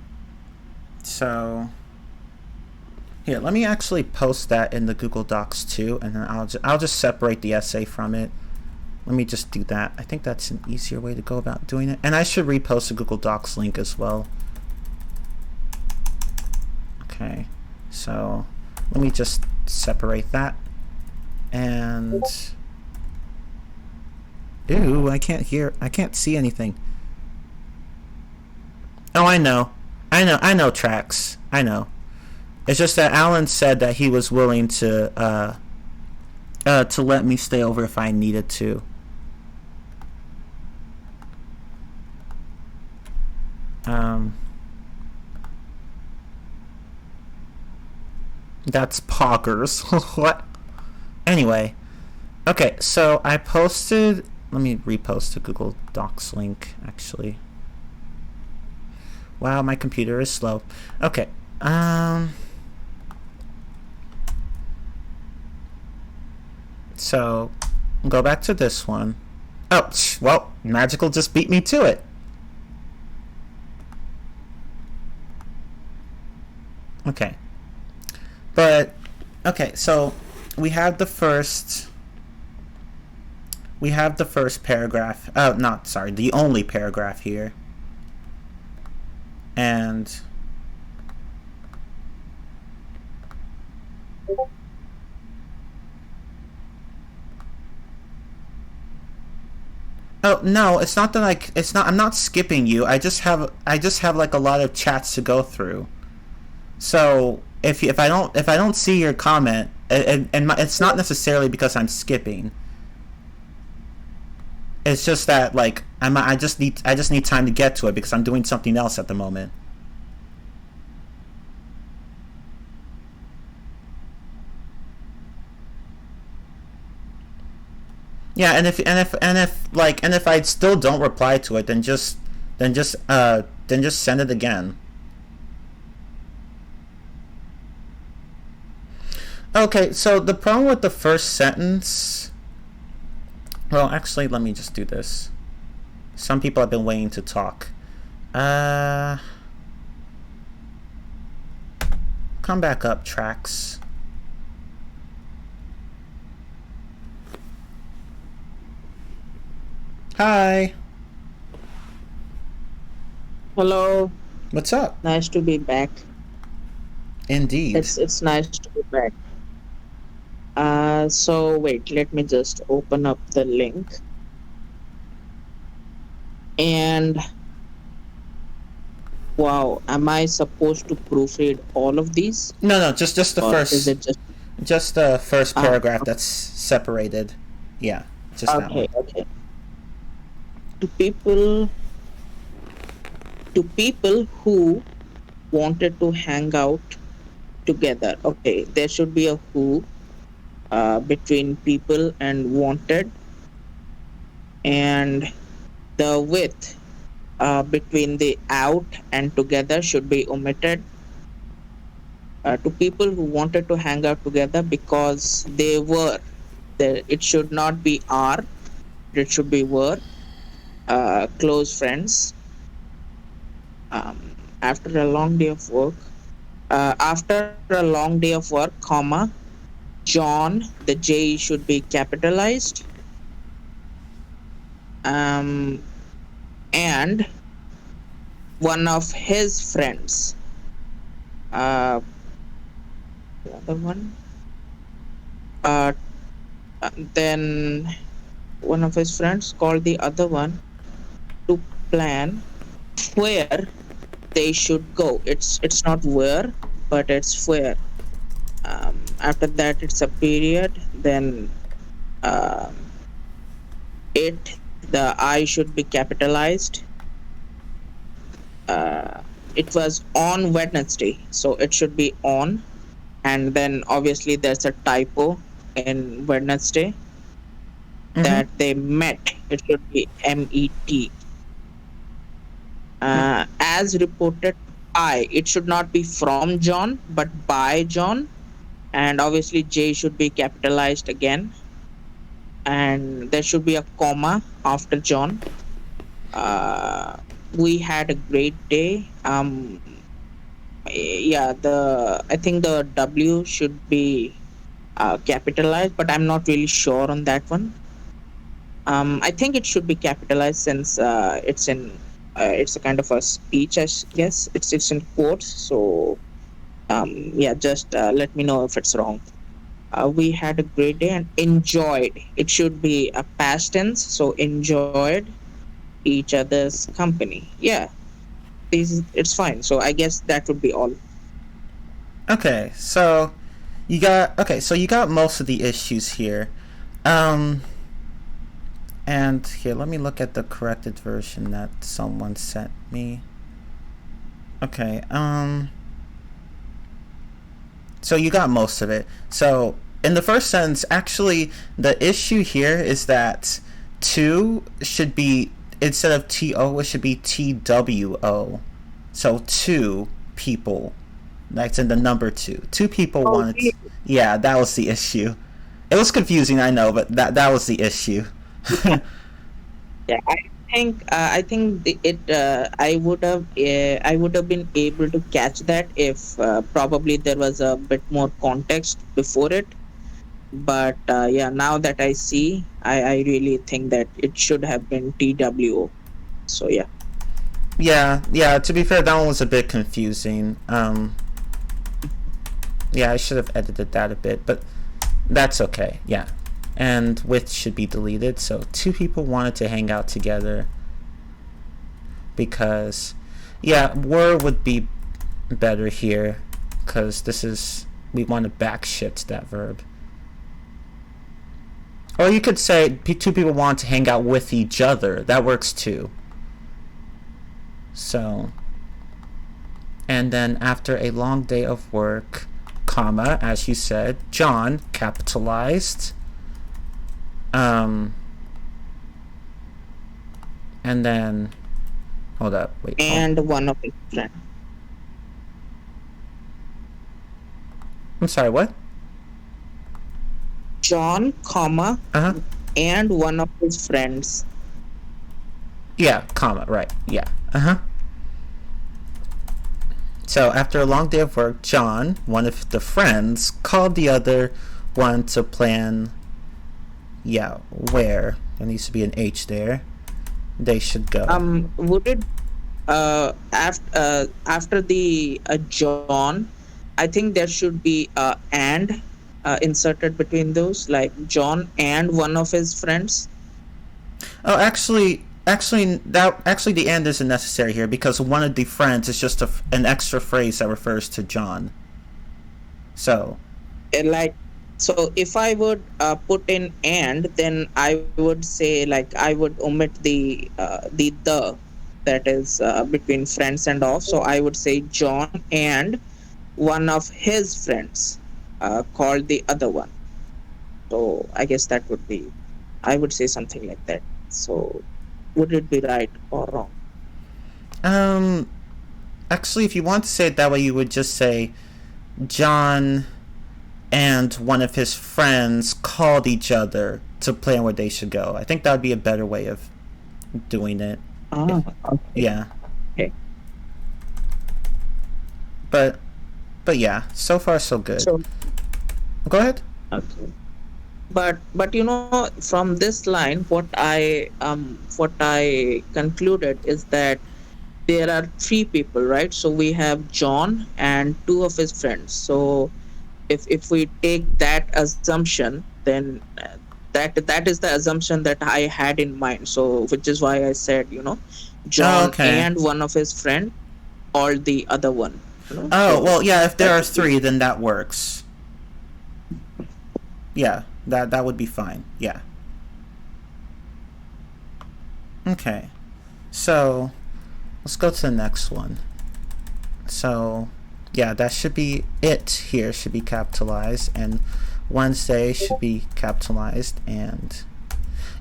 So, here, let me actually post that in the Google Docs too, and then I'll just separate the essay from it. Let me just do that. I think that's an easier way to go about doing it. And I should repost the Google Docs link as well. Okay, so let me just separate that. And ew, I can't see anything. Oh, I know tracks. I know. It's just that Alan said that he was willing to let me stay over if I needed to. That's poggers. What? Anyway, okay, so I posted, let me repost the Google Docs link, actually. Wow, my computer is slow. Okay, so, go back to this one. Oh, well, Magical just beat me to it. Okay. But, okay, so we have the first paragraph. Oh, not, sorry, the only paragraph here. And oh no, it's not that I'm not skipping you. I just have like a lot of chats to go through. So if I don't see your comment, and it's not necessarily because I'm skipping. It's just that like I just need time to get to it because I'm doing something else at the moment. Yeah, and if I still don't reply to it, then just send it again. Okay, so the problem with the first sentence... Well, actually, let me just do this. Some people have been waiting to talk. Come back up, tracks. Hi. Hello. What's up? Nice to be back. Indeed. It's nice to be back. So wait, let me just open up the link. And wow, am I supposed to proofread all of these? No, just the Or first. is it just the first paragraph okay. that's separated. Yeah, just that one. Okay. To people who wanted to hang out together. Okay, there should be a who between people and wanted, and the with between the out and together should be omitted. To people who wanted to hang out together because they were there, it should not be are, it should be were close friends. After a long day of work, comma, John, the J should be capitalized. And one of his friends. The other one. Then one of his friends called the other one to plan where they should go. It's not where, but it's where. After that, it's a period. Then the I should be capitalized. It was on Wednesday, so it should be on. And then obviously there's a typo in Wednesday that they met. It should be MET. As reported by, it should not be from John, but by John. And obviously J should be capitalized again. And there should be a comma after John. We had a great day. I think the W should be capitalized, but I'm not really sure on that one. I think it should be capitalized since it's a kind of a speech, I guess. It's in quotes, so just let me know if it's wrong. We had a great day and enjoyed. It should be a past tense, so enjoyed each other's company. Yeah, it's fine. So I guess that would be all. Okay, so you got most of the issues here. And here, let me look at the corrected version that someone sent me. Okay, so you got most of it. So in the first sentence, actually, the issue here is that two should be, instead of TO, it should be TWO. So two people. That's in the number two. Two people wanted. Really? Yeah, that was the issue. It was confusing, I know, but that was the issue. Yeah, I think I would have been able to catch that if probably there was a bit more context before it. But now that I see, I really think that it should have been TWO. So yeah. Yeah. To be fair, that one was a bit confusing. Yeah, I should have edited that a bit, but that's okay. Yeah. And with should be deleted. So two people wanted to hang out together because, yeah, were would be better here because we want to backshift that verb. Or you could say two people want to hang out with each other. That works too. So, and then after a long day of work, comma, as you said, John, capitalized. And then, hold up, wait. And one of his friends. I'm sorry, what? John, comma, Uh-huh. and one of his friends. Yeah, comma, right. Yeah. Uh-huh. So, after a long day of work, John, one of the friends, called the other one to plan, where, there needs to be an H there, they should go. Would it, after the John, I think there should be and inserted between those, like John and one of his friends. Oh, actually, the and isn't necessary here because one of the friends is just an extra phrase that refers to John. So, So if I would put in and, then I would say, like, I would omit the that is between friends and off. So I would say John and one of his friends called the other one. So I guess that would be, I would say something like that. So would it be right or wrong? Actually, if you want to say it that way, you would just say John and one of his friends called each other to plan where they should go. I think that would be a better way of doing it. Okay. Yeah. Okay. But yeah, so far so good. So, go ahead. okay. But from this line, what I concluded is that there are three people, right? So we have John and two of his friends. So if we take that assumption, then that is the assumption that I had in mind. So which is why I said, John and one of his friends, or the other one. Well, yeah. If there are three, then that works. Yeah, that would be fine. Yeah. Okay, so let's go to the next one. So, yeah, that should be it here, should be capitalized, and Wednesday should be capitalized, and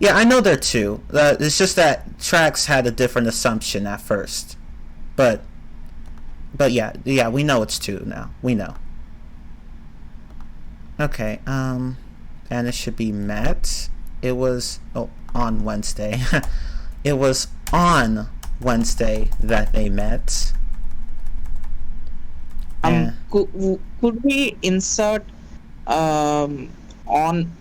yeah, I know there are two. It's just that Trax had a different assumption at first. But yeah, we know it's two now. We know. Okay, and it should be met. It was on Wednesday. It was on Wednesday that they met. Could we insert on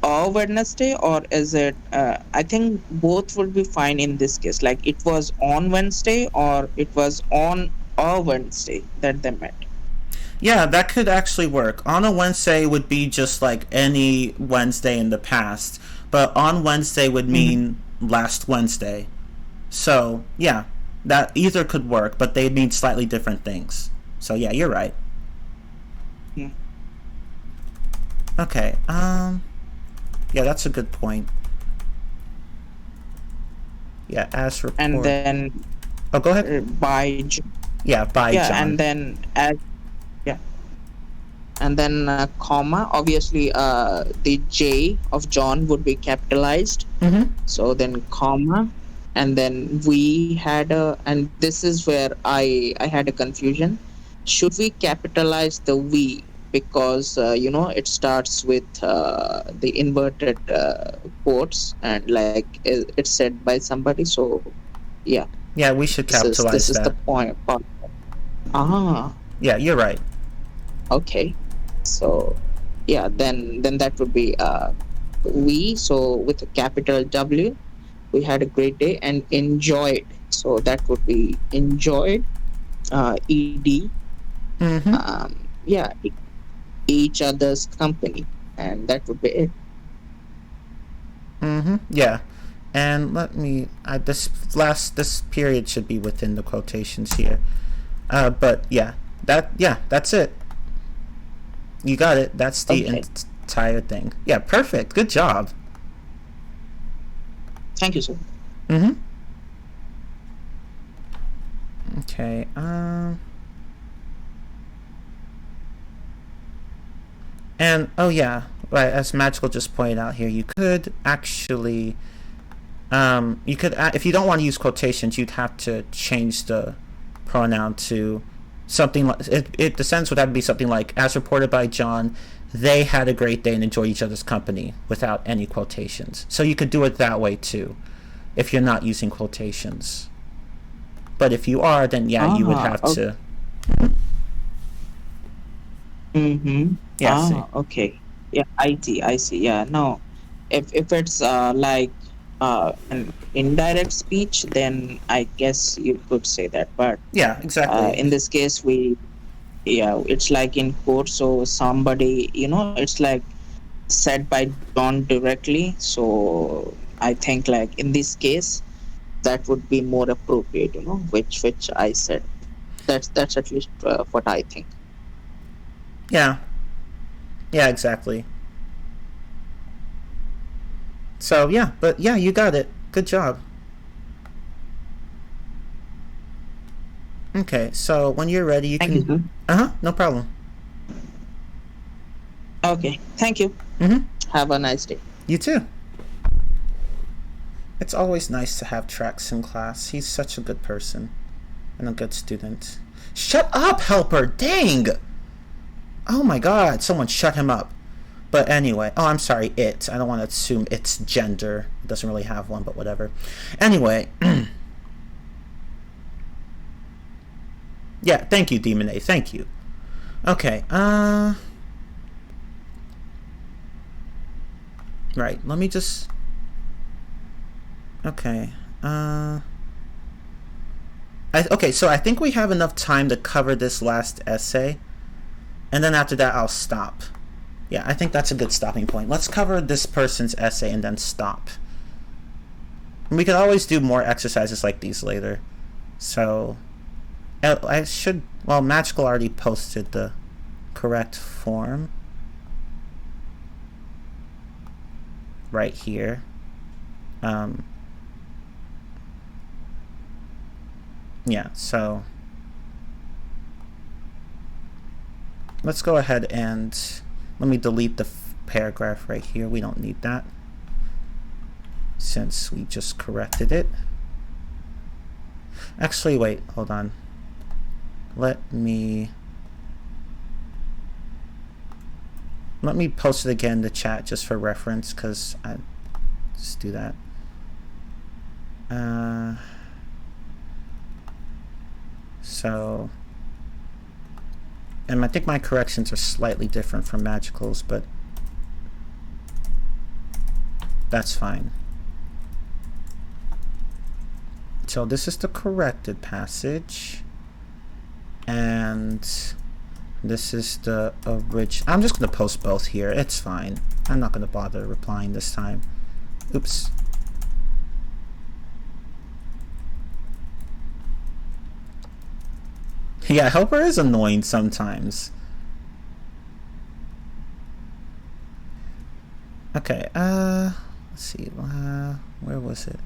a Wednesday, or is it? I think both would be fine in this case. Like, it was on Wednesday, or it was on a Wednesday that they met. Yeah, that could actually work. On a Wednesday would be just like any Wednesday in the past, but on Wednesday would mean last Wednesday. So, yeah, that either could work, but they mean slightly different things. So, yeah, you're right. Yeah. Okay, yeah, that's a good point. Yeah, as report. And then... Oh, go ahead. By... Yeah, by John. And then as... Yeah. And then comma, obviously the J of John would be capitalized. So then comma, and then we had and this is where I had a confusion. Should we capitalize the we? Because it starts with the inverted quotes, and like it's said by somebody. So yeah, we should capitalize this is that. the point. Yeah, you're right. Okay, so yeah, then that would be we. So with a capital W, we had a great day and enjoyed. So that would be enjoyed, ed. Yeah, each other's company, and that would be it. Yeah, and let me. This period should be within the quotations here. But yeah, that's it. You got it. That's the entire thing. Yeah, perfect. Good job. Thank you, sir. Okay. And right, as Magical just pointed out here, you could actually, if you don't want to use quotations, you'd have to change the pronoun to something like the sentence would have to be something like, as reported by John, they had a great day and enjoyed each other's company without any quotations. So you could do it that way too, if you're not using quotations. But if you are, then yeah, you would have to. Mm-hmm. Yeah. Okay. Yeah, I see. Yeah, no. If it's like an indirect speech, then I guess you could say that. But Yeah, exactly. in this case, it's like in quote. So somebody, it's like said by John directly. So I think like in this case, that would be more appropriate. Which I said. That's at least what I think. Yeah, exactly. So yeah, but yeah, you got it. Good job. Okay, so when you're ready, you Thank can. you, sir. No problem. Okay, thank you. Have a nice day. You too. It's always nice to have Trax in class. He's such a good person and a good student. Shut up, helper! Dang! Oh my god, someone shut him up. But anyway, I'm sorry, it. I don't want to assume it's gender. It doesn't really have one, but whatever. Anyway. Yeah, thank you, Demon A. Thank you. Okay, right, let me just... Okay, okay, so I think we have enough time to cover this last essay. And then after that, I'll stop. Yeah, I think that's a good stopping point. Let's cover this person's essay and then stop. And we can always do more exercises like these later. So, I should... Well, Magical already posted the correct form. Right here. Yeah, so... Let's go ahead and... Let me delete the paragraph right here. We don't need that, since we just corrected it. Actually, wait, hold on. Let me post it again in the chat just for reference, because I just do that. So, and I think my corrections are slightly different from Magical's, but that's fine. So this is the corrected passage, and this is the original. I'm just going to post both here. It's fine. I'm not going to bother replying this time. Oops. Yeah, Helper is annoying sometimes. Okay, let's see, where was it?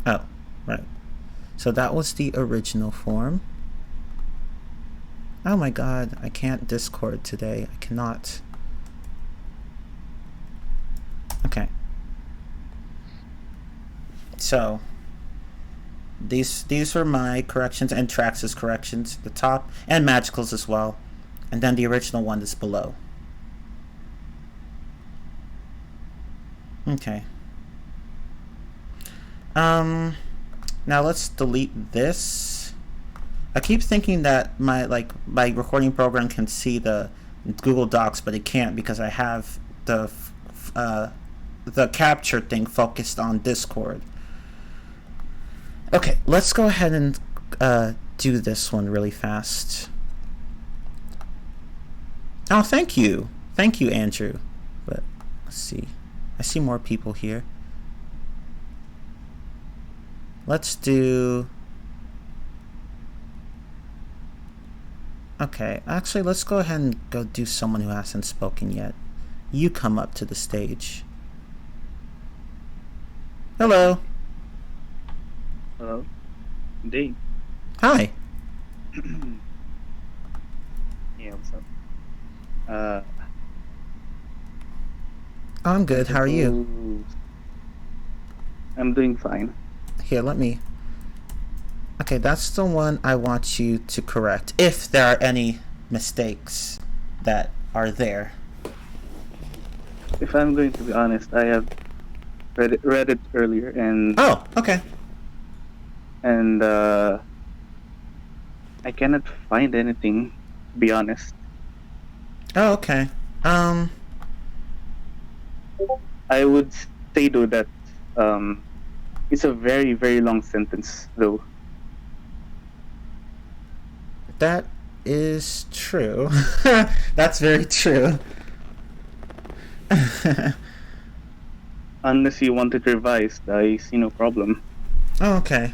Oh, right. So that was the original form. Oh my god, I can't Discord today. I cannot. Okay. So, these were my corrections and Trax's corrections, the top, and Magical's as well. And then the original one is below. Okay. Now let's delete this. I keep thinking that my recording program can see the Google Docs, but it can't because I have the capture thing focused on Discord. Okay, let's go ahead and do this one really fast. Oh, thank you, Andrew. But let's see, I see more people here. Let's do... Okay, actually, let's go ahead and go do someone who hasn't spoken yet. You come up to the stage. Hello. Hello. Indeed. Hi. Yeah, what's up? I'm good. How are you? I'm doing fine. Here, let me... Okay, that's the one I want you to correct, if there are any mistakes. that are there. If I'm going to be honest, I have read it earlier, and Oh, okay. And I cannot find anything, to be honest. Oh, okay. I would say though that it's a very, very long sentence though. That is true. That's very true. Unless you want it revised, I see no problem. Oh, okay.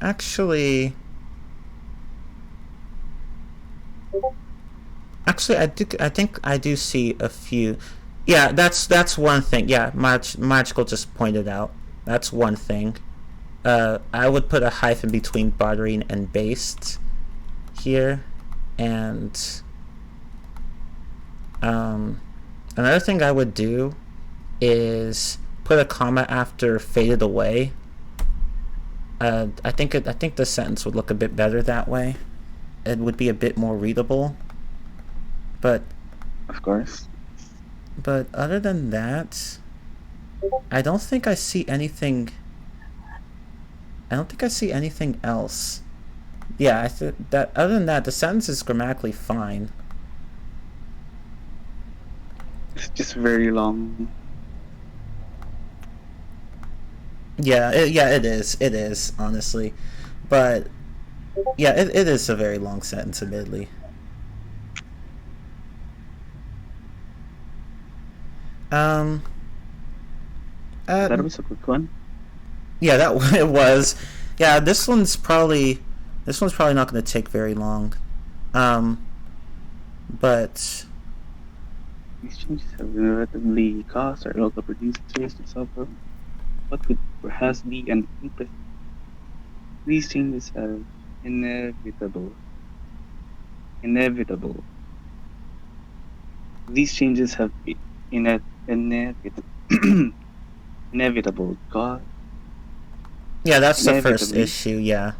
Actually, I think I do see a few. Yeah, that's one thing. Yeah, Magical just pointed out. That's one thing. I would put a hyphen between bartering and based here, and another thing I would do is put a comma after faded away. I think the sentence would look a bit better that way. It would be a bit more readable. But of course. But other than that, I don't think I see anything. I don't think I see anything else. Yeah, that other than that, the sentence is grammatically fine. It's just very long. Yeah, it is, honestly. But, yeah, it is a very long sentence, admittedly. That was a quick one. Yeah, it was. Yeah, this one's probably not going to take very long. But these changes have inevitably caused our local producers to suffer what could perhaps be an impact. These changes have inevitable. These changes have inevitable cause. Yeah, that's the first issue. Yeah.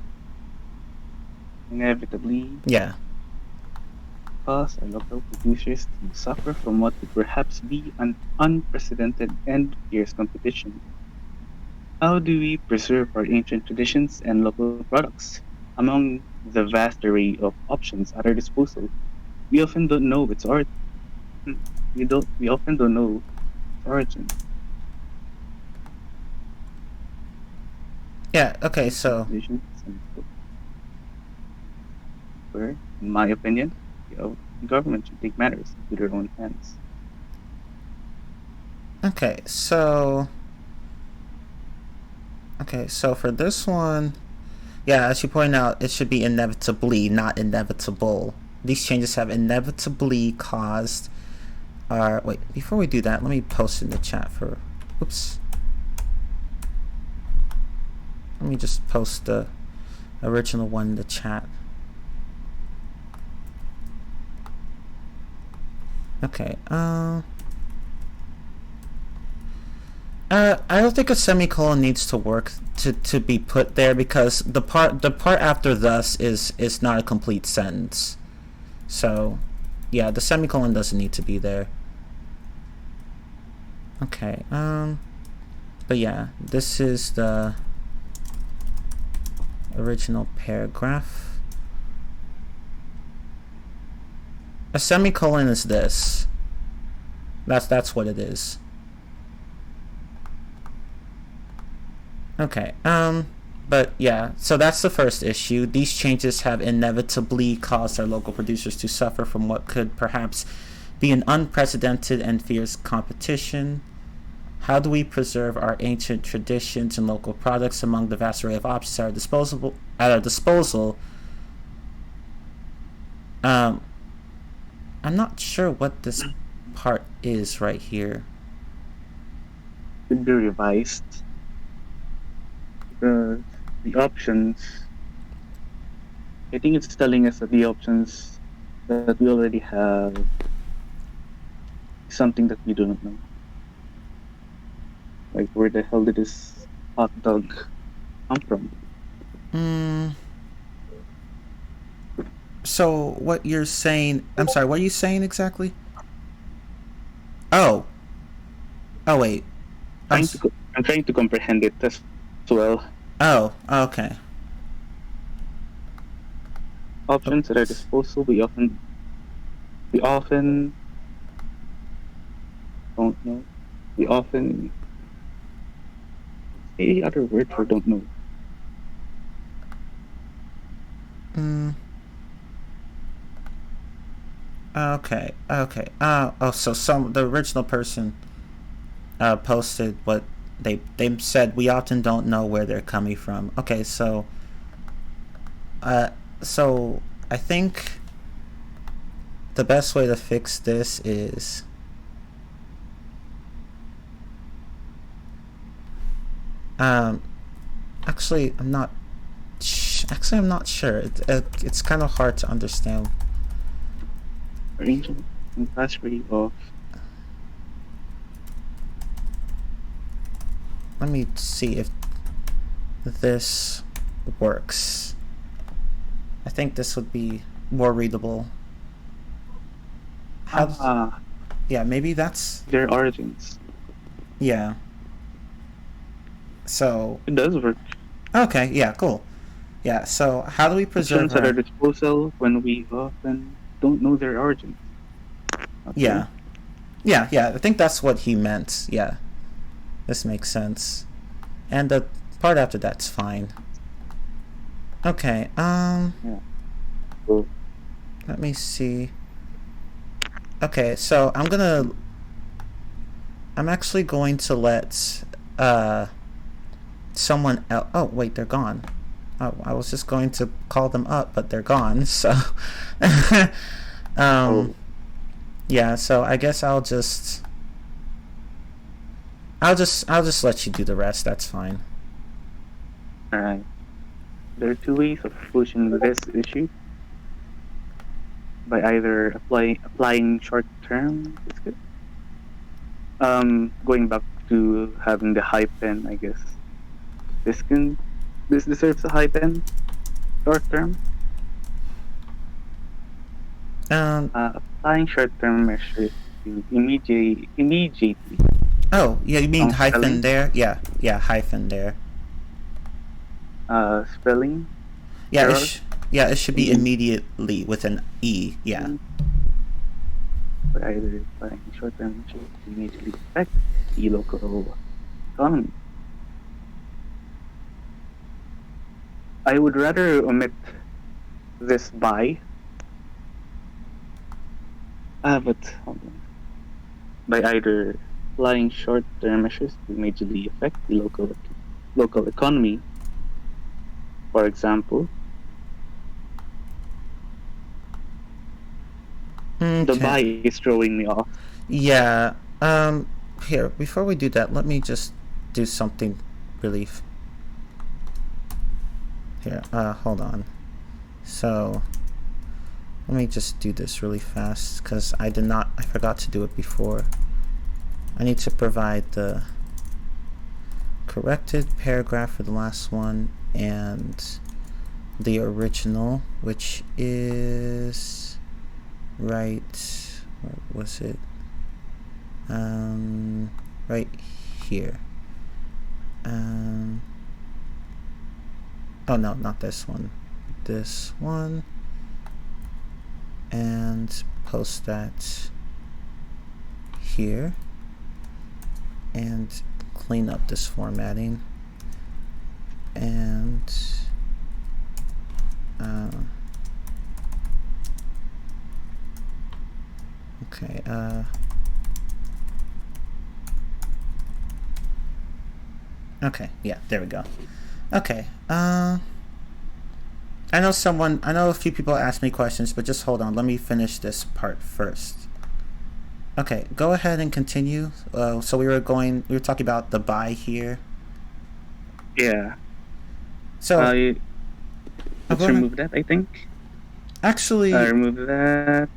Inevitably. Yeah. Cause our local producers to suffer from what could perhaps be an unprecedented and fierce competition. How do we preserve our ancient traditions and local products? Among the vast array of options at our disposal, we often don't know its origin. We often don't know its origin. Yeah. Okay. So. Where, in my opinion, the government should take matters into their own hands. Okay. So for this one, yeah, as you point out, it should be inevitably, not inevitable. These changes have inevitably caused our... Wait, before we do that, let me post in the chat for... Oops. Let me just post the original one in the chat. Okay, I don't think a semicolon needs to work to be put there, because the part after thus is not a complete sentence. So, yeah, the semicolon doesn't need to be there. Okay, but yeah, this is the original paragraph. A semicolon is this. That's what it is. Okay, but yeah, so that's the first issue. These changes have inevitably caused our local producers to suffer from what could perhaps be an unprecedented and fierce competition. How do we preserve our ancient traditions and local products among the vast array of options at our disposal? I'm not sure what this part is right here. Could be revised. The options, I think it's telling us that the options that we already have is something that we do not know. Like, where the hell did this hot dog come from? So what you're saying? I'm sorry. What are you saying exactly? Oh. Oh wait. I'm trying to comprehend it as well. Oh. Okay. Options at our disposal. We often don't know. We often. Any other word for don't know? Okay. Okay. So the original person posted what they said. We often don't know where they're coming from. Okay. So I think the best way to fix this is actually I'm not sure. It's kind of hard to understand. Arrangement and classroom of. Let me see if this works. I think this would be more readable. Yeah, maybe that's their origins. Yeah. So it does work. Okay, yeah, cool. Yeah, so how do we preserve Options at our disposal when we often don't know their origins? Okay. Yeah, I think that's what he meant. Yeah. This makes sense. And the part after that's fine. Okay, Yeah. Cool. Let me see. Okay, so I'm actually going to let someone else. Oh wait, they're gone. Oh, I was just going to call them up, but they're gone. So yeah, so I guess I'll just let you do the rest. That's fine. All right. There are two ways of approaching this issue. By either applying short-term. Going back to having the hyphen, I guess. This deserves a hyphen. Short-term. Applying short-term measures to immediately. Oh, yeah, you mean hyphen spelling? There? Yeah, hyphen there. Spelling. Yeah, it should be immediately with an E. Yeah. But either applying short-term measures to immediately affect the local economy. I would rather omit this by. But hold on. By either applying short-term measures to immediately affect the local economy. For example, the by is throwing me off. Yeah. Here, before we do that, let me just do something really. Here, hold on. So, let me just do this really fast because I forgot to do it before. I need to provide the corrected paragraph for the last one and the original, which is right. Where was it? Right here. Oh no, not this one. This one. And post that here. And clean up this formatting. And okay, okay, yeah, there we go. Okay, I know a few people asked me questions, but just hold on, let me finish this part first. Okay, go ahead and continue. So we were talking about the by here. Yeah. So let's remove that, I think. Actually, remove that.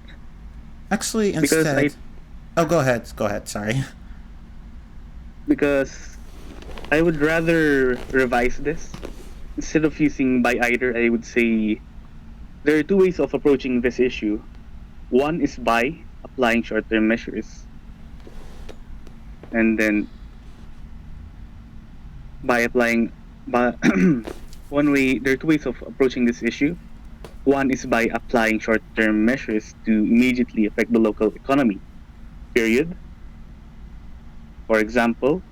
Actually, instead. Go ahead. Sorry. Because I would rather revise this instead of using by either. I would say There are two ways of approaching this issue. One is by applying short-term measures, and then by applying by there are two ways of approaching this issue. One is by applying short-term measures to immediately affect the local economy. Period. For example,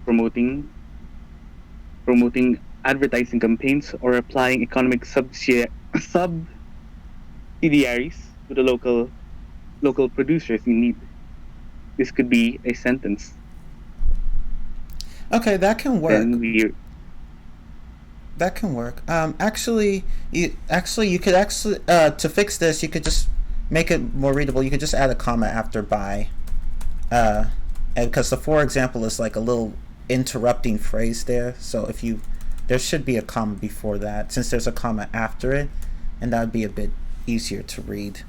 promoting advertising campaigns or applying economic subsidiaries to the local producers in need. This could be a sentence. Okay, that can work. Then that can work. Actually, you could actually to fix this, you could just make it more readable. You could just add a comma after by, and because the for example is like a little interrupting phrase there. So there should be a comma before that, since there's a comma after it, and that would be a bit easier to read.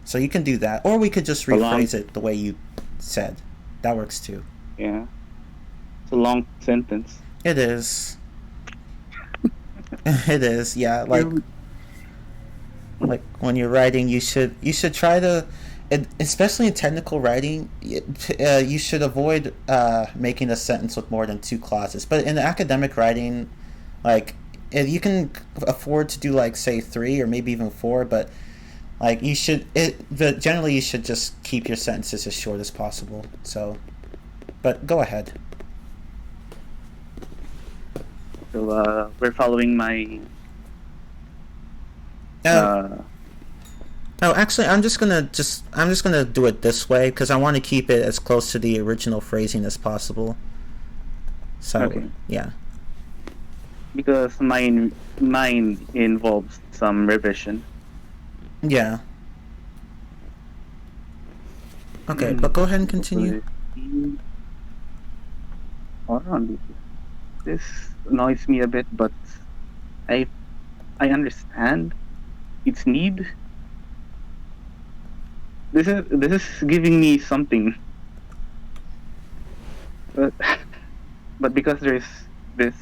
So you can do that, or we could just rephrase it the way you said. That works too. Yeah, it's a long sentence. It is. It is, yeah. Like when you're writing, you should try to, especially in technical writing, you should avoid making a sentence with more than two clauses. But in academic writing, like you can afford to do like say 3 or maybe even 4, but like generally you should just keep your sentences as short as possible. So, but go ahead. So we're following my. Oh, actually, I'm just gonna do it this way because I want to keep it as close to the original phrasing as possible. So okay. Yeah. Because mine involves some revision. Yeah. Okay, but go ahead and continue. Hold on. This annoys me a bit, but I understand its need. This is giving me something, but because there's this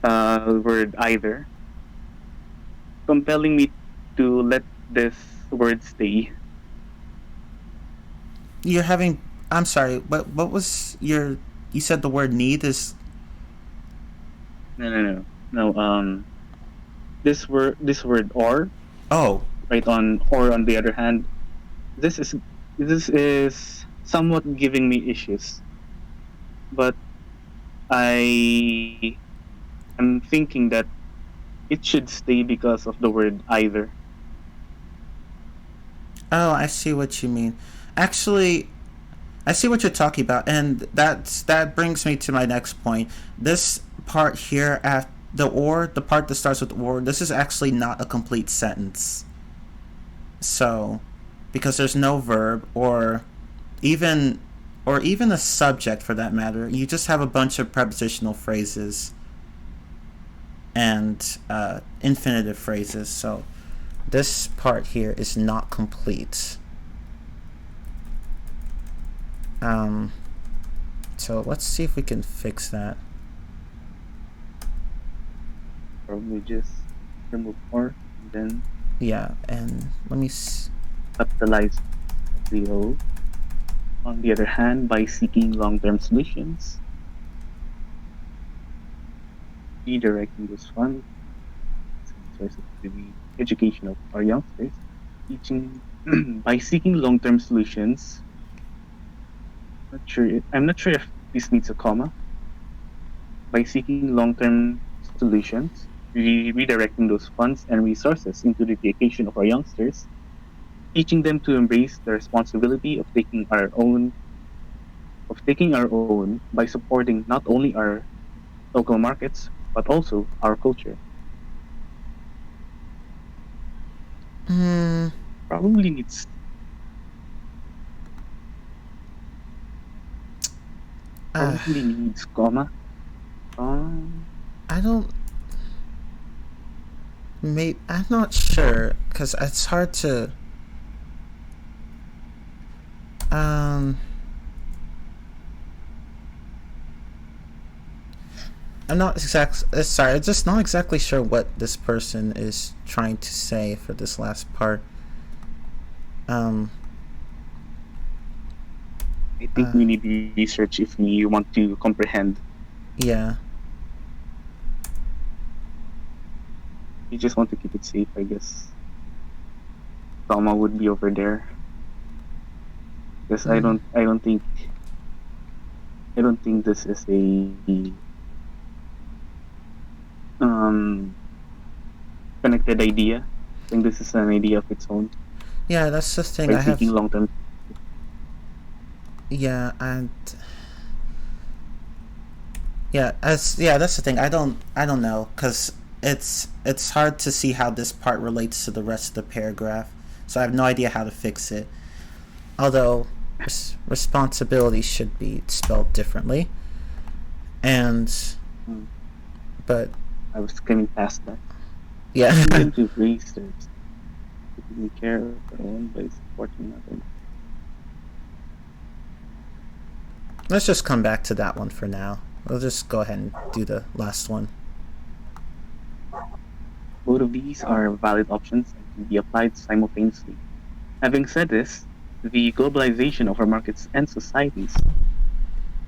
word either compelling me to let this word stay. I'm sorry, what was you said the word need is... No. This word or. Oh. Right on the other hand, this is somewhat giving me issues. But I am thinking that it should stay because of the word either. Oh, I see what you mean. Actually, I see what you're talking about, and that brings me to my next point. This part here at the part that starts with or, this is actually not a complete sentence. So, because there's no verb or even a subject for that matter, you just have a bunch of prepositional phrases and infinitive phrases. So, this part here is not complete. So let's see if we can fix that. Probably just remove or, and then. Yeah, and let me capitalize the O. On the other hand, by seeking long-term solutions, redirecting those funds to the education of our youngsters, by seeking long-term solutions. I'm not sure if this needs a comma. By seeking long-term solutions, redirecting those funds and resources into the education of our youngsters, teaching them to embrace the responsibility of taking our own by supporting not only our local markets but also our culture. Probably needs. Probably needs comma. I don't. I'm not sure because it's hard to. I'm not sorry, I'm just not exactly sure what this person is trying to say for this last part. I think we need research if we want to comprehend. Yeah. You just want to keep it safe, I guess. Trauma would be over there. Because I don't think this is a connected idea. I think this is an idea of its own. Yeah, that's the thing. By taking long term. Yeah, and that's the thing. I don't know, because it's hard to see how this part relates to the rest of the paragraph, so I have no idea how to fix it. Although responsibility should be spelled differently, but I was skimming past that. Yeah. To research, taking care of their own by supporting others. Let's just come back to that one for now. We'll just go ahead and do the last one. Both of these are valid options and can be applied simultaneously. Having said this, the globalization of our markets and societies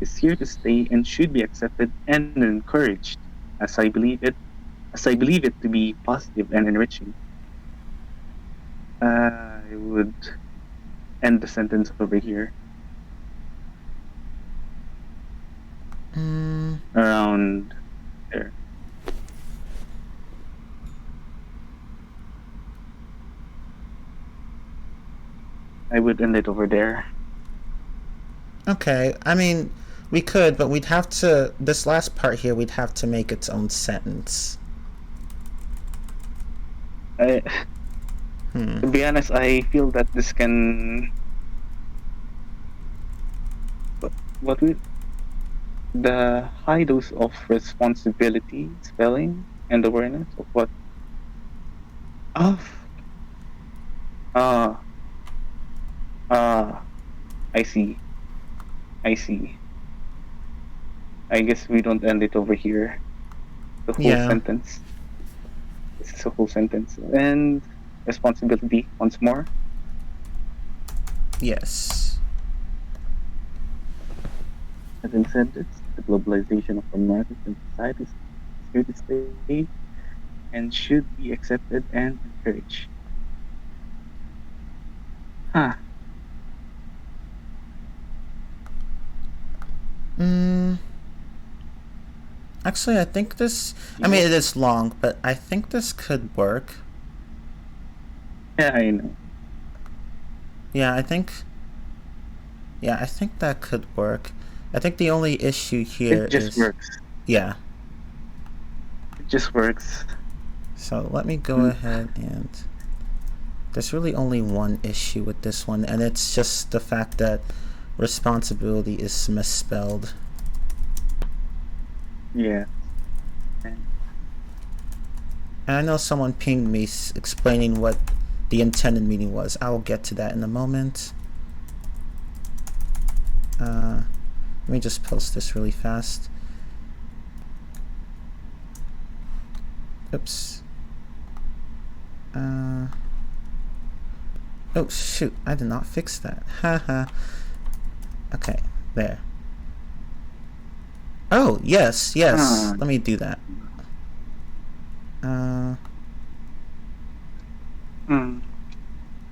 is here to stay and should be accepted and encouraged, as I believe it to be positive and enriching. I would end the sentence over here. Around there. I would end it over there. Okay, I mean, we could, but we'd have to, this last part here, we'd have to make its own sentence. To be honest, I feel that this can... What we... The high dose of responsibility, spelling, and awareness of what... I see. I guess we don't end it over here. The whole sentence. This is a whole sentence. And responsibility once more. Yes. Having said this, the globalization of our markets and societies is here to stay and should be accepted and encouraged. Actually, I think this... I mean, it is long, but I think this could work. Yeah, I know. Yeah, I think that could work. I think the only issue here is... It just works. Yeah. It just works. So let me go ahead and... There's really only one issue with this one, and it's just the fact that responsibility is misspelled. Yeah. And I know someone pinged me explaining what the intended meaning was. I will get to that in a moment. Let me just post this really fast. Oops. Oh shoot, I did not fix that. Haha. Okay, there. Oh, yes. Let me do that.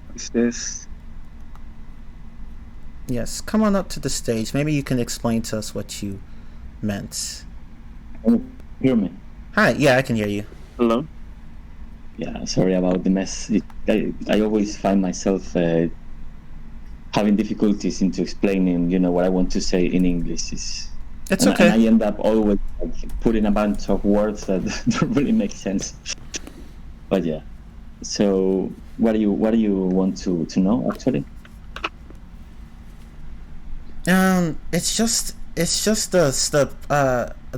What's this? Yes, come on up to the stage. Maybe you can explain to us what you meant. Can you hear me? Hi, yeah, I can hear you. Hello? Yeah, sorry about the mess. I always find myself having difficulties into explaining, what I want to say in English. It's okay. And I end up always putting a bunch of words that don't really make sense. But yeah. So what do you want to know actually? It's just the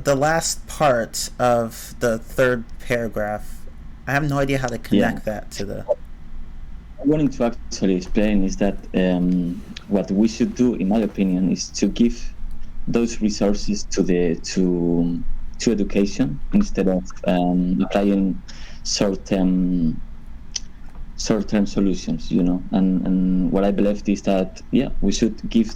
last part of the third paragraph. I have no idea how to connect that to the... What I'm wanting to actually explain is that what we should do, in my opinion, is to give those resources to to education instead of applying short-term solutions, you know. And what I believe is that, yeah, we should give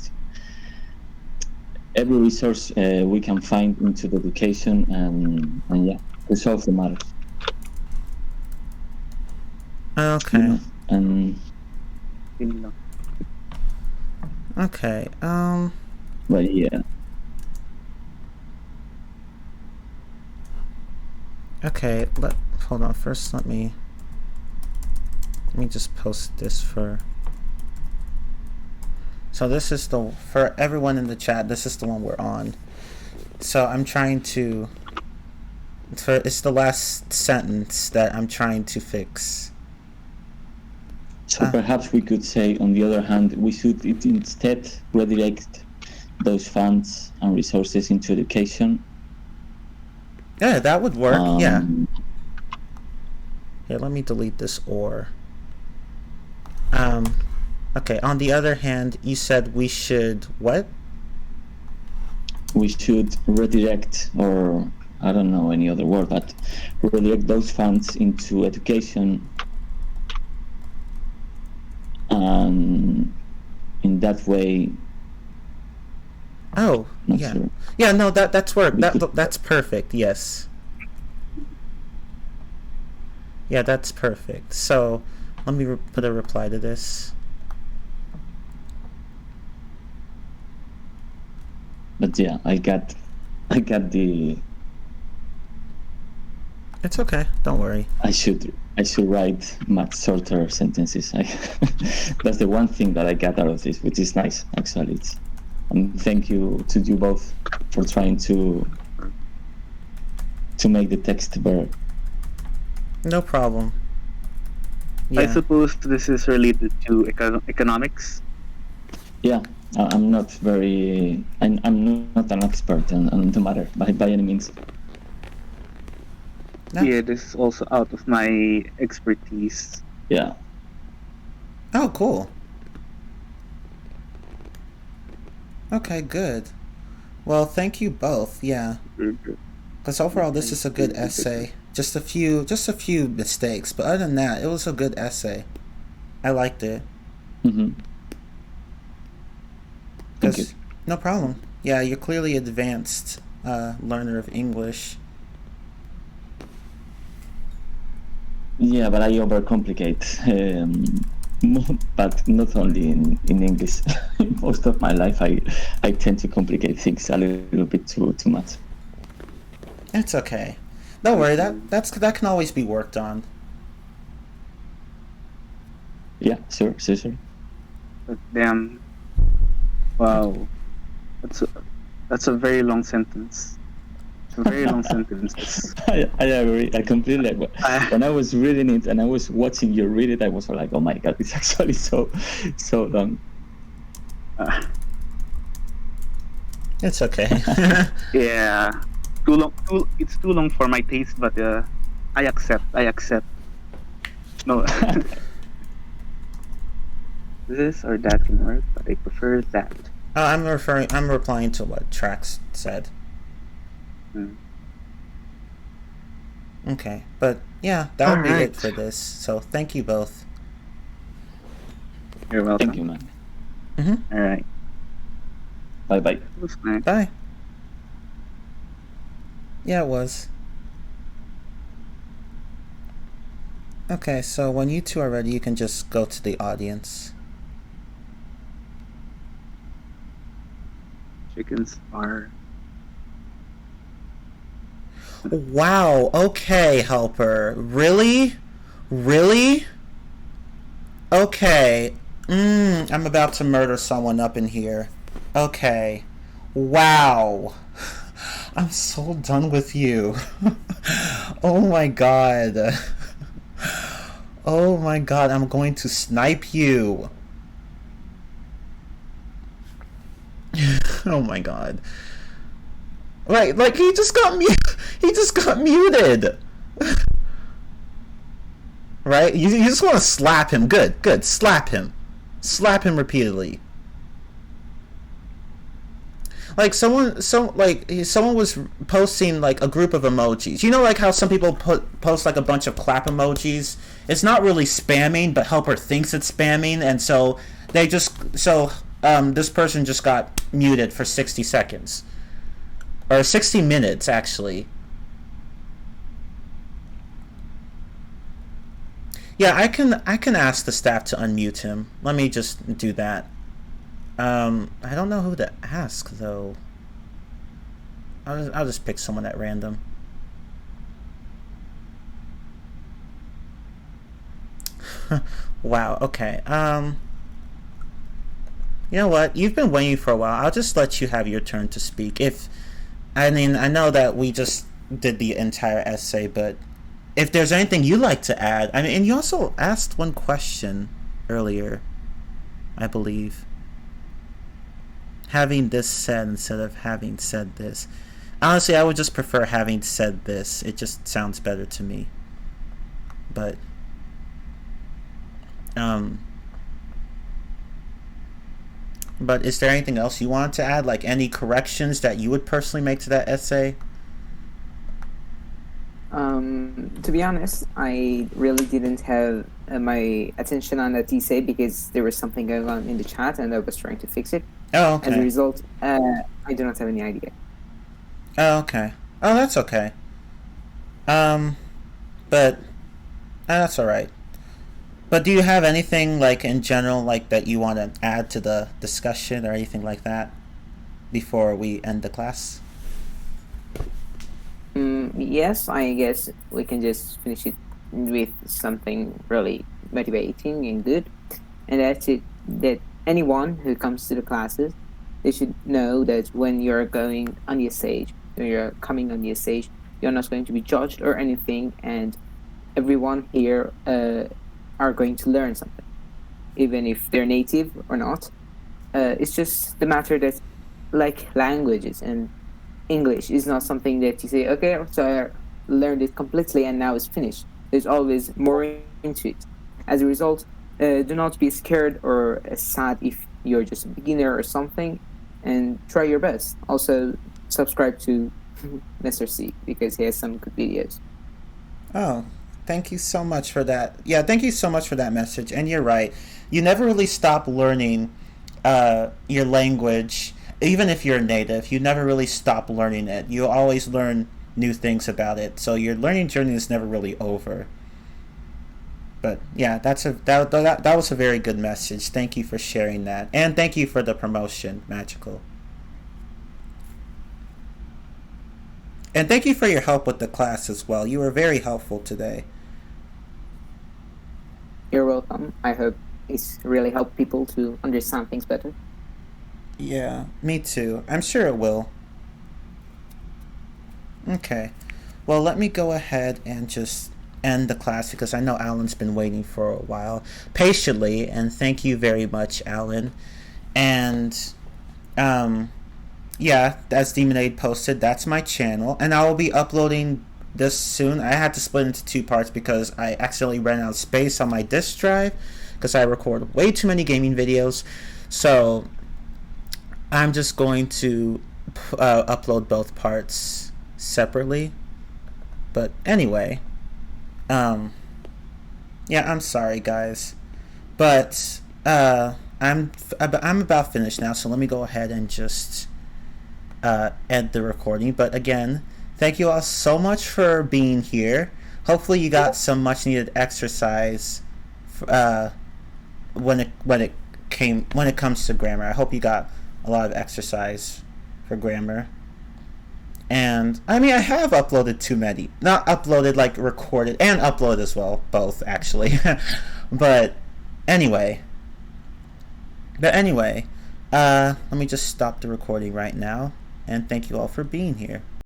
every resource we can find into the education and yeah, resolve the matter. Okay. You know? And okay. but yeah. Okay. Hold on. First, let me just post this for. So this is for everyone in the chat. This is the one we're on. So I'm trying to. It's the last sentence that I'm trying to fix. So perhaps we could say, on the other hand, we should instead redirect those funds and resources into education. Yeah, that would work. Yeah. Here, let me delete this or. Okay, on the other hand, you said we should what? We should redirect, or I don't know any other word, but redirect those funds into education. And in that way. Oh, yeah. Sure. Yeah, no, that's work. That's perfect. Yes. Yeah, that's perfect. So, let me put a reply to this. But yeah, I got the. It's okay. Don't worry. I should write much shorter sentences. That's the one thing that I got out of this, which is nice, actually. And thank you to you both for trying to make the text better. No problem. Yeah. I suppose this is related to economics. Yeah, I'm not an expert on the matter by any means. No. Yeah, this is also out of my expertise. Yeah. Oh, cool. Okay, good. Well, thank you both. Yeah. Because overall, this is a good essay. Just a few mistakes, but other than that, it was a good essay. I liked it. Mm-hmm. Thank you. No problem. Yeah, you're clearly advanced learner of English. Yeah, but I overcomplicate. But not only in English. Most of my life, I tend to complicate things a little bit too much. It's okay. Don't worry. That can always be worked on. Yeah, sure. But damn. Wow. That's a very long sentence. A very long sentence. I agree. I completely agree. When I was reading it and I was watching you read it, I was like, oh my god, it's actually so long. It's okay. Yeah. Too long. It's too long for my taste, but I accept. No. This or that can work, but I prefer that. I'm replying to what Trax said. Okay, but yeah, that would be it for this. So thank you both. You're welcome. Thank you, man. Mm-hmm. All right. Bye. Bye. Yeah, it was. Okay, so when you two are ready, you can just go to the audience. Chickens are. Wow, okay, helper. Really? Okay. I'm about to murder someone up in here. Okay. Wow. I'm so done with you. Oh my god. Oh my god, I'm going to snipe you. Oh my god. Right, like he just got muted. Right? You just want to slap him. Good. Slap him. Slap him repeatedly. Like someone was posting like a group of emojis. You know, like how some people post like a bunch of clap emojis. It's not really spamming, but Helper thinks it's spamming, and so this person just got muted for 60 seconds or 60 minutes actually. Yeah, I can ask the staff to unmute him. Let me just do that. I don't know who to ask though. I'll just pick someone at random. Wow. Okay. You know what? You've been waiting for a while. I'll just let you have your turn to speak. I know that we just did the entire essay, but if there's anything you'd like to add, and you also asked one question earlier, I believe. Having this said instead of having said this. Honestly, I would just prefer having said this. It just sounds better to me. But is there anything else you want to add? Like any corrections that you would personally make to that essay? To be honest, I really didn't have my attention on that essay because there was something going on in the chat and I was trying to fix it. Oh, okay. As a result, I do not have any idea. Oh, okay. Oh, that's okay. But that's all right. But do you have anything like in general like that you want to add to the discussion or anything like that before we end the class? Yes, I guess we can just finish it with something really motivating and good, and that's it. That anyone who comes to the classes, they should know that when you're going on the stage, when you're coming on the stage, you're not going to be judged or anything, and everyone here are going to learn something, even if they're native or not. It's just the matter that, like languages and English, is not something that you say, okay, so I learned it completely and now it's finished. There's always more into it. As a result, do not be scared or sad if you're just a beginner or something, and try your best. Also, subscribe to Mr. C because he has some good videos. Oh, thank you so much for that. Yeah, thank you so much for that message. And you're right. You never really stop learning your language, even if you're a native. You never really stop learning it. You always learn new things about it. So your learning journey is never really over. But yeah, that was a very good message. Thank you for sharing that, and thank you for the promotion, Magical. And thank you for your help with the class as well. You were very helpful today. You're welcome. I hope it's really helped people to understand things better. Yeah, me too. I'm sure it will. Okay. Well, let me go ahead and just end the class because I know Alan's been waiting for a while patiently, and thank you very much, Alan. And yeah, as Demonade posted, that's my channel, and I will be uploading this soon. I had to split into two parts because I accidentally ran out of space on my disk drive because I record way too many gaming videos. So I'm just going to upload both parts separately. But anyway, yeah, I'm sorry, guys, but I'm about finished now. So let me go ahead and just end the recording. But again, thank you all so much for being here. Hopefully, you got some much needed exercise when it comes to grammar. I hope you got a lot of exercise for grammar. And I mean, I have uploaded too many. Not uploaded, like recorded, and uploaded as well. Both, actually. But anyway, let me just stop the recording right now. And thank you all for being here.